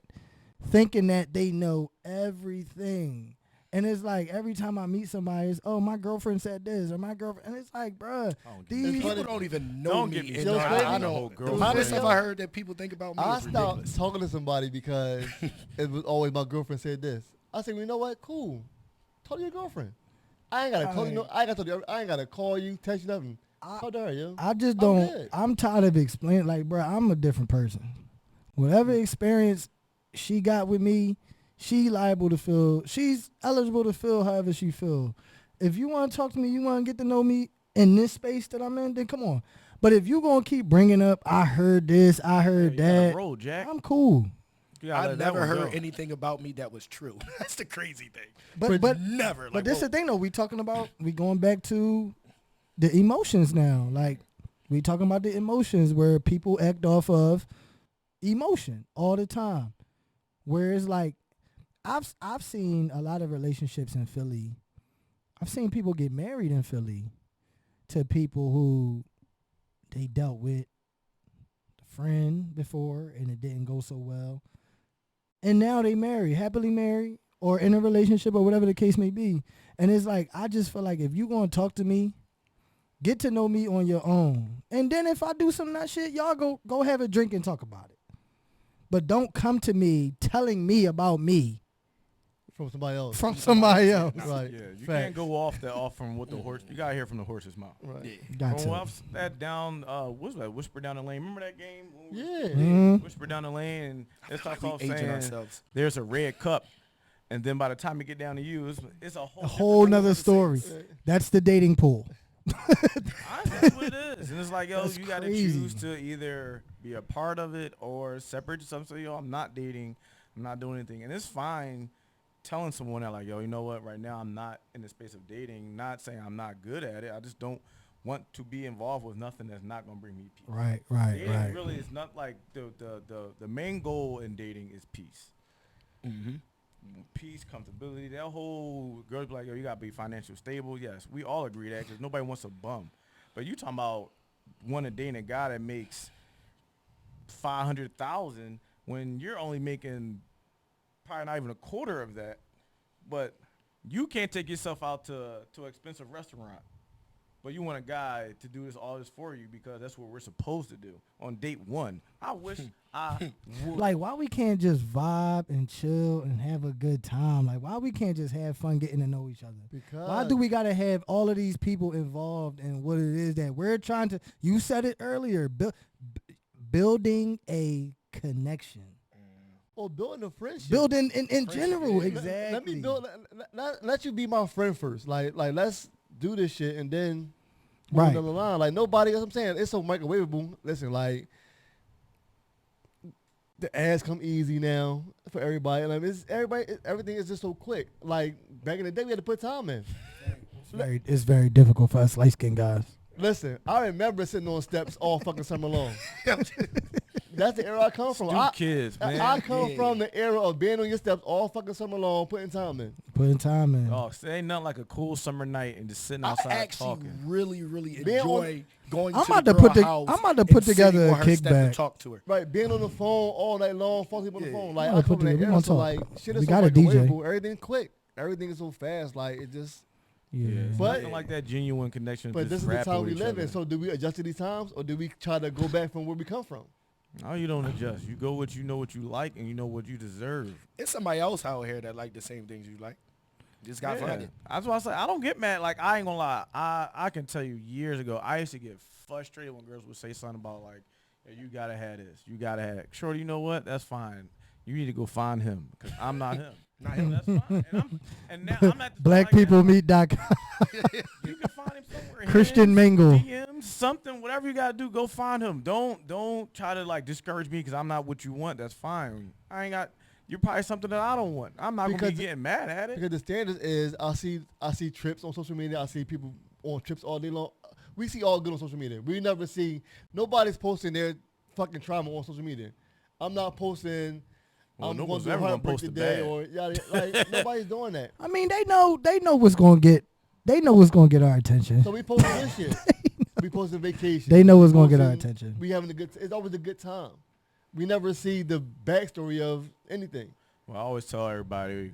S1: thinking that they know everything. And it's like every time I meet somebody, it's, oh, my girlfriend said this, or my girlfriend. And it's like, bruh,
S4: Don't do
S1: these
S2: People don't even know
S4: Don't
S2: me.
S4: get me
S2: and
S3: started
S2: I
S3: on the
S2: know
S4: whole
S2: the
S4: girlfriend.
S2: amount of stuff
S3: Yo,
S2: I heard that people think about me
S3: I
S2: is
S3: stopped
S2: ridiculous.
S3: talking to somebody because it was always my girlfriend said this. I said, well, you know what? Cool. Talk to your girlfriend. I ain't gotta call you. No, I ain't gotta call you, text you nothing. Talk to her, yo.
S1: I just
S3: I'm
S1: don't.
S3: good.
S1: I'm tired of explaining. Like, bro, I'm a different person. Whatever experience she got with me, she's eligible to feel however she feel. If you want to talk to me, you want to get to know me in this space that I'm in, then come on. But if you gonna keep bringing up, I heard this, I heard
S4: You gotta
S1: that,
S4: roll, Jack.
S1: I'm cool.
S4: You gotta
S2: I
S4: let that
S2: never
S4: one
S2: heard
S4: go.
S2: anything about me that was true. That's the crazy thing.
S1: But
S2: Never. Like,
S1: But this
S2: whoa.
S1: the thing though, we talking about, we going back to the emotions now. Like, we talking about the emotions where people act off of emotion all the time. Whereas like, I've seen a lot of relationships in Philly. I've seen people get married in Philly to people who they dealt with a friend before and it didn't go so well. And now they married, happily married, or in a relationship or whatever the case may be. And it's like, I just feel like if you going to talk to me, get to know me on your own. And then if I do some nut shit, y'all go have a drink and talk about it. But don't come to me telling me about me
S3: from somebody else.
S1: from somebody else.
S3: Right.
S4: Yeah, you
S3: Facts.
S4: can't go off from what the horse. You gotta hear from the horse's mouth.
S3: Right.
S2: Yeah.
S1: Got
S4: From
S1: to.
S4: off that down, what's that? Whisper down the lane. Remember that game?
S3: Yeah.
S1: Mhm.
S4: Whisper down the lane, and it starts
S2: We
S4: off
S2: aging
S4: saying
S2: ourselves.
S4: there's a red cup, and then by the time it get down to you, it's a
S1: A whole nother story. That's the dating pool.
S4: That's what it is, and it's like, yo,
S1: That's
S4: you got to
S1: crazy.
S4: choose to either be a part of it or separate yourself. So, yo, I'm not dating, I'm not doing anything, and it's fine telling someone that, like, yo, you know what, right now I'm not in the space of dating. Not saying I'm not good at it. I just don't want to be involved with nothing that's not gonna bring me peace.
S1: Right.
S4: Dating really is not like the main goal in dating is peace.
S2: Mm-hmm.
S4: Peace, comfortability. That whole girls be like, yo, you gotta be financially stable. Yes, we all agree that because nobody wants a bum. But you talking about wanting to date a guy that makes $500,000 when you're only making probably not even a quarter of that, but you can't take yourself out to an expensive restaurant. But you want a guy to do all this for you because that's what we're supposed to do on date one. I wish I would.
S1: Like, why we can't just vibe and chill and have a good time? Like, why we can't just have fun getting to know each other?
S3: Because
S1: Why do we got to have all of these people involved in what it is that we're trying to, you said it earlier, building a connection.
S3: or building a friendship?
S1: Building in general,
S3: Let-
S1: exactly.
S3: Let me build. Let you be my friend first. Like let's do this shit and then move
S1: Right.
S3: down the line. Like nobody. That's what I'm saying. It's so microwavable. Listen, like the ads come easy now for everybody. Like everything is just so quick. Like back in the day, we had to put time in.
S1: It's very difficult for us light-skinned guys.
S3: Listen, I remember sitting on steps all fucking summer long. That's the era I come from.
S4: Stu kids, man.
S3: I come
S2: Yeah.
S3: from the era of being on your steps all fucking summer long, putting time in.
S1: Putting time in.
S4: Oh, so ain't nothing like a cool summer night and just sitting
S2: I
S4: outside
S2: actually
S4: talking.
S2: really
S3: Being
S2: enjoy going
S1: I'm
S2: to
S1: about
S2: the
S1: to put
S2: girl
S1: the-
S2: house
S1: I'm about to
S2: and
S1: put
S2: sitting
S1: together a
S2: on her step and
S1: kickback.
S2: talk to her.
S3: Right, being on the phone all night long, falling asleep on the
S2: Yeah.
S3: phone. Like
S1: I'm
S3: I
S1: gonna
S3: come
S1: put
S3: from that
S1: together- we
S3: era,
S1: gonna
S3: so
S1: talk.
S3: like shit is
S1: We
S3: so
S1: got a DJ.
S3: microwavable. Everything quick. Everything is so fast. Like it just.
S1: Yeah.
S4: It's
S3: But-
S4: nothing like that genuine connection.
S3: But
S4: just
S3: this is the
S4: rapping
S3: time
S4: with
S3: we
S4: each
S3: live in.
S4: other.
S3: So do we adjust to these times, or do we try to go back from where we come from?
S4: No, you don't adjust. You go what you like, and you know what you deserve.
S2: It's somebody else out here that like the same things you like. Just got to find it.
S4: That's why I say I don't get mad. Like I ain't gonna lie. I can tell you years ago, I used to get frustrated when girls would say something about like, hey, you gotta have this, you gotta have it. Shorty, you know what? That's fine. You need to go find him because I'm not him.
S2: Not
S4: So
S2: him.
S4: that's fine. And now I'm at the
S1: Blackpeoplemeet.com.
S4: You can find him somewhere.
S1: Christian
S4: Hinge,
S1: Mingle.
S4: DMs, something, whatever you gotta do, go find him. Don't try to like discourage me because I'm not what you want. That's fine. I ain't got. You're probably something that I don't want. I'm not gonna
S3: Because-
S4: be getting mad at it.
S3: Because the standard is I see trips on social media. I see people on trips all day long. We see all good on social media. We never see nobody's posting their fucking trauma on social media. I'm not posting.
S4: Well,
S3: I'm going
S4: nobody's
S3: to
S4: ever gonna
S3: heartbreak
S4: post the
S3: today
S4: bad.
S3: or yada. Like nobody's doing that.
S1: I mean, they know what's gonna get. They know what's gonna get our attention.
S3: So we posting this shit. We posting vacation.
S1: They know what's
S3: We
S1: gonna get our
S3: posting-
S1: attention.
S3: We having a good. It's always a good time. We never see the backstory of anything.
S4: Well, I always tell everybody,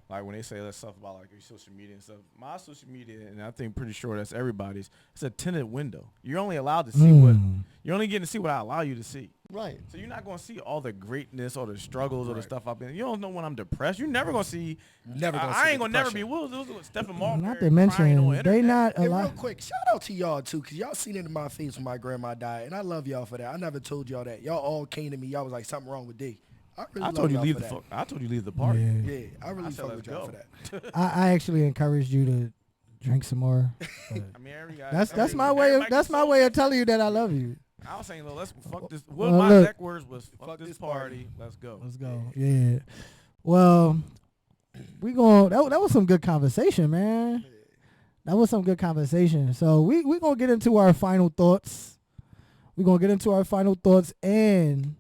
S4: like when they say that stuff about like your social media and stuff, my social media, and I think pretty sure that's everybody's, it's a tinted window. You're only allowed to see what, you're only getting to see what I allow you to see.
S3: Right.
S4: So you're not going to see all the greatness or the struggles or the stuff I've been. You don't know when I'm depressed. You're never going to see.
S2: Never gonna see
S4: I
S2: the
S4: ain't going to never be.
S2: depression.
S4: What was Stephen Marbury
S1: Not to
S4: crying
S1: mention,
S4: on
S1: they
S4: internet?
S1: not a
S2: And real
S1: lot.
S2: quick, shout out to y'all too, cause y'all seen it in my face when my grandma died, and I love y'all for that. I never told y'all that. Y'all all came to me. Y'all was like something wrong with D. I really
S4: I
S2: love
S4: told you
S2: y'all
S4: leave
S2: for
S4: the
S2: that.
S4: fuck. I told you leave the party.
S1: Yeah.
S2: Yeah, I really
S4: I said
S2: fuck with
S4: let's
S2: y'all
S4: go.
S2: for that.
S1: I actually encouraged you to drink some more. but
S4: I mean,
S1: that's my way of telling you that I love you.
S4: I was saying, though, let's fuck this. What
S1: Well,
S4: my
S1: look.
S4: exact words was, fuck this party. Let's go.
S1: Let's go. Yeah. Well, we going that was some good conversation, man. That was some good conversation. So we gonna get into our final thoughts. We're gonna get into our final thoughts, and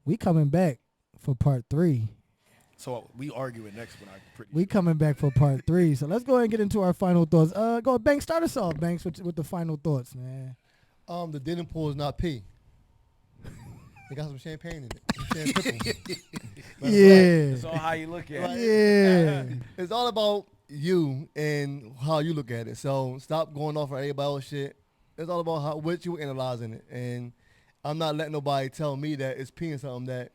S1: we coming back for part 3.
S2: So we arguing next one. I'm pretty.
S1: We coming back for part 3. So let's go ahead and get into our final thoughts. Go Banks, start us off, Banks, with the final thoughts, man.
S3: The dating pool is not pee. They got some champagne in it. Some champagne.
S1: Yeah.
S4: It's all how you look at it.
S1: Yeah.
S3: It's all about you and how you look at it. So stop going off for everybody else shit. It's all about what you analyzing it. And I'm not letting nobody tell me that it's peeing something that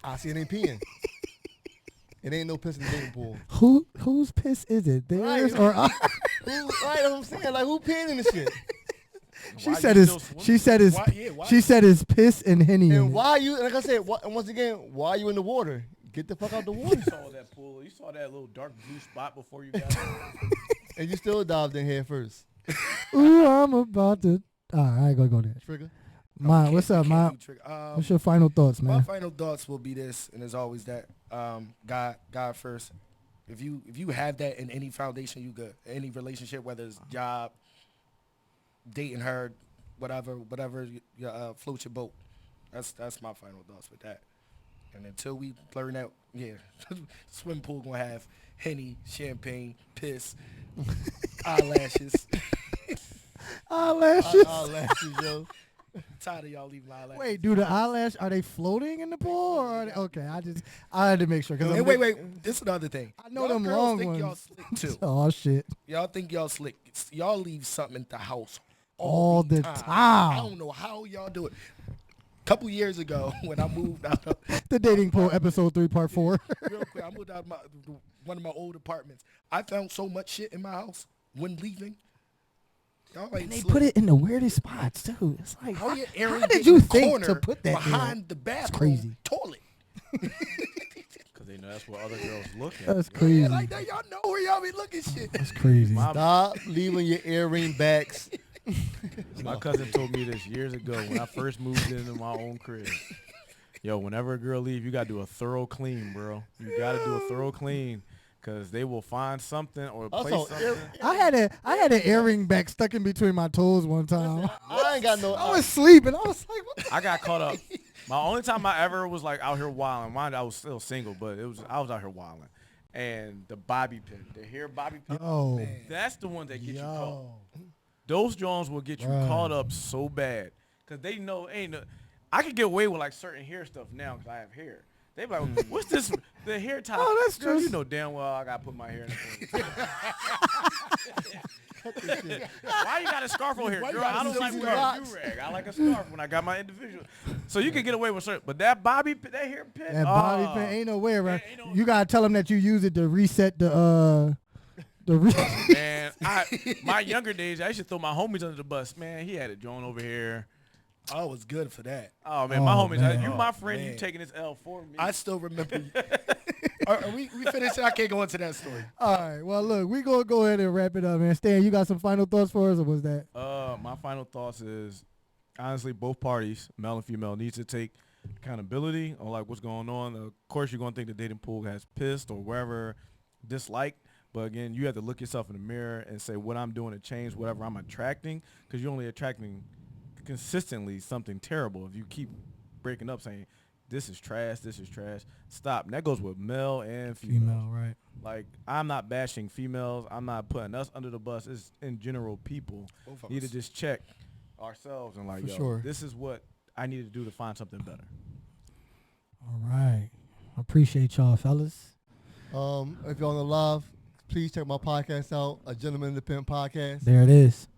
S3: I see it ain't peeing. It ain't no piss in the dating pool.
S1: Whose piss is it? Theirs
S3: Right.
S1: or ours?
S3: Right, that's what I'm saying. Like, who peeing in this shit?
S1: She
S4: Why
S1: said
S4: you
S1: his.
S4: still swimming?
S1: She said his.
S2: Why?
S1: She said his piss and Henny. in
S3: And
S1: it.
S3: why you, like I said, and once again, why are you in the water? Get the fuck out the water.
S4: You saw that pool. You saw that little dark blue spot before you got there.
S3: And you still dived in head first.
S1: Ooh, I'm about to. All right, I ain't gonna go there.
S3: Trigger.
S1: Mine, what's up,
S2: Can't
S1: Mine?
S2: do trick.
S1: What's your final thoughts,
S2: My
S1: man?
S2: final thoughts will be this, and as always that God first. If you have that in any foundation, you good. Any relationship, whether it's job, dating her, whatever floats your boat. That's my final thoughts with that. And until we learn that, yeah, swim pool gonna have Henny, champagne, piss, eyelashes.
S1: Eyelashes.
S3: Eyelashes, yo.
S2: Tired of y'all leaving eyelashes.
S1: Wait, do the eyelash? Are they floating in the pool? Or are they, okay, I had to make sure because
S2: And wait, this is another thing.
S1: I know
S2: Y'all
S1: them
S2: girls
S1: long
S2: think y'all
S1: ones.
S2: slick too.
S1: Oh shit!
S2: Y'all think y'all slick. Y'all leave something at the house
S1: All the
S2: I
S1: time.
S2: don't know how y'all do it. Couple years ago, when I moved out of
S1: The dating pool, episode 3, part 4.
S2: real quick, I moved out of one of my old apartments. I found so much shit in my house when leaving. Y'all ain't
S1: And they
S2: slick.
S1: put it in the weirdest spots too. It's like,
S2: How,
S1: how did you think to put that
S2: behind
S1: there?
S2: the bathroom
S1: crazy.
S2: toilet?
S4: Because they know that's what other girls look at.
S1: That's
S2: Yeah,
S1: crazy.
S2: like that. Y'all know where y'all be looking shit.
S1: That's crazy.
S3: Stop leaving your earring backs.
S4: My cousin told me this years ago when I first moved into my own crib. Yo, whenever a girl leave, you got to do a thorough clean, bro. You got to do a thorough clean because they will find something or place
S3: Also,
S4: something.
S1: I had an earring back stuck in between my toes one time.
S3: I ain't got no.
S1: I was sleeping. I was like, what the
S4: I got caught up. My only time I ever was like out here wilding, mind I was still single, but I was out here wilding. And the bobby pin, the hair bobby pin,
S1: Yo,
S4: that's the one that get you caught.
S1: yo.
S4: Those Jones will get you
S1: Bruh.
S4: caught up so bad because they know I could get away with like certain hair stuff now because I have hair. They be like, what's this? The hair tie.
S1: Oh, that's
S4: Girl,
S1: just-
S4: you know damn well I gotta put my hair in the ponytail. Why you got a scarf on here,
S2: Why you
S4: girl?
S2: got
S4: I
S2: a
S4: don't like
S2: silky
S4: wearing a
S2: locks?
S4: do-rag. I like a scarf when I got my individual. So you can get away with certain, but that that hair pin,
S1: That bobby pin ain't no way around.
S4: ain't no-
S1: You gotta tell them that you use it to reset the
S4: Man, my younger days, I used to throw my homies under the bus. Man, he had it drawn over here.
S2: I was good for that.
S4: Oh man, my
S1: Oh,
S4: homies,
S1: man.
S4: you my friend, you
S2: man.
S4: taking this L for me.
S2: I still remember. Are we finished? I can't go into that story.
S1: All right. Well, look, we gonna go ahead and wrap it up, man. Stan, you got some final thoughts for us, or was that?
S4: My final thoughts is honestly both parties, male and female, needs to take accountability on like what's going on. Of course, you're gonna think the dating pool has pissed or wherever disliked, but again, you have to look yourself in the mirror and say what I'm doing to change whatever I'm attracting, because you're only attracting consistently something terrible if you keep breaking up saying this is trash, stop. And that goes with male and female.
S1: Female, right?
S4: Like, I'm not bashing females. I'm not putting us under the bus. It's in general, people
S2: Both of
S4: need to
S2: us.
S4: just check ourselves and like,
S1: For
S4: yo,
S1: sure.
S4: this is what I need to do to find something better.
S1: All right. Appreciate y'all, fellas.
S3: If you're on the live, please check my podcast out, A Gentleman in the Pimp Podcast.
S1: There it is.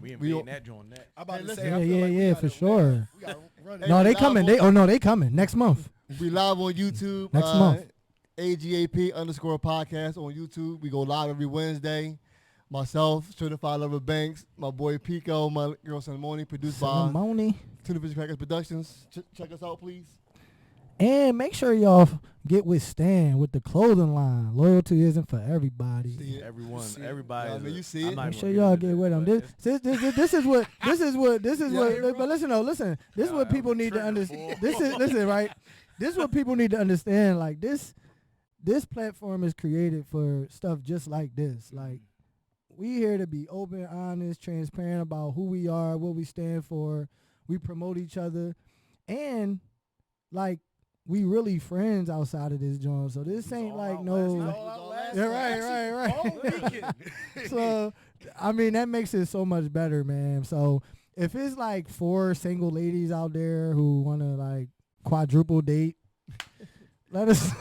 S4: We invading that joint next.
S2: I'm about
S3: Hey,
S2: to
S3: listen.
S2: say,
S1: Yeah,
S2: I feel
S1: yeah,
S2: like we
S1: yeah,
S2: gotta-
S1: for sure.
S2: We gotta run
S3: Hey,
S1: No, they
S3: live
S1: coming.
S3: on-
S1: They coming next month.
S3: We live on YouTube.
S1: Next month.
S3: AGAP_podcast on YouTube. We go live every Wednesday. Myself, Certified Lover Banks, my boy Pico, my girl Ceremony, produced by
S1: Ceremony.
S3: Tuna Fish Crackers Productions. Check us out, please.
S1: And make sure y'all get with Stan with the clothing line. Loyalty isn't for everybody.
S3: See it.
S4: Everyone,
S2: see it.
S4: everybody.
S3: Yeah, I mean, you see it.
S1: Make sure y'all get with them. This is what. But listen, This is what people need to understand. Listen, right. This is what people need to understand. Like this platform is created for stuff just like this. Like we here to be open, honest, transparent about who we are, what we stand for. We promote each other, and like we really friends outside of this joint. So this ain't like no. Yeah, right. So, I mean, that makes it so much better, man. So, if it's like 4 single ladies out there who want to like quadruple date, let us.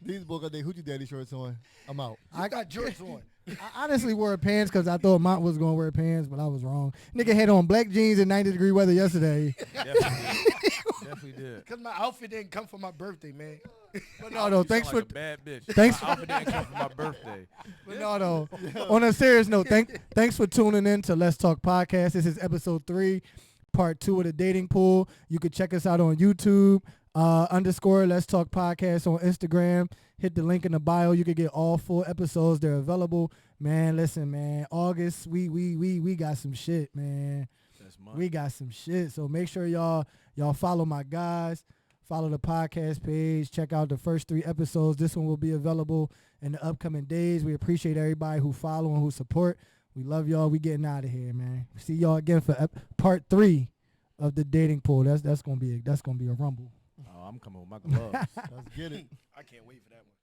S3: These boys got their hoochie daddy shirts on. I'm out.
S2: I got jorts on.
S1: I honestly wore pants because I thought Mont was going to wear pants, but I was wrong. Nigga had on black jeans in 90-degree weather yesterday.
S4: Definitely. Definitely did.
S2: Because my outfit didn't come for my birthday, man.
S1: But no,
S4: You
S1: thanks
S4: sound
S1: for
S4: like a bad bitch.
S1: thanks
S4: My outfit didn't come for my birthday.
S1: But no. On a serious note, thanks for tuning in to Let's Talk Podcast. This is episode 3, part 2 of the dating pool. You can check us out on YouTube, _ Let's Talk Podcast on Instagram. Hit the link in the bio. You can get all 4 episodes. They're available. Man, listen, man. August, we got some shit, man.
S4: That's money.
S1: We got some shit. So make sure y'all follow my guys. Follow the podcast page. Check out the first 3 episodes. This one will be available in the upcoming days. We appreciate everybody who follow and who support. We love y'all. We getting out of here, man. See y'all again for part 3 of the dating pool. That's gonna be a rumble.
S4: Oh, I'm coming with my gloves.
S3: Let's get it.
S2: I can't wait for that one.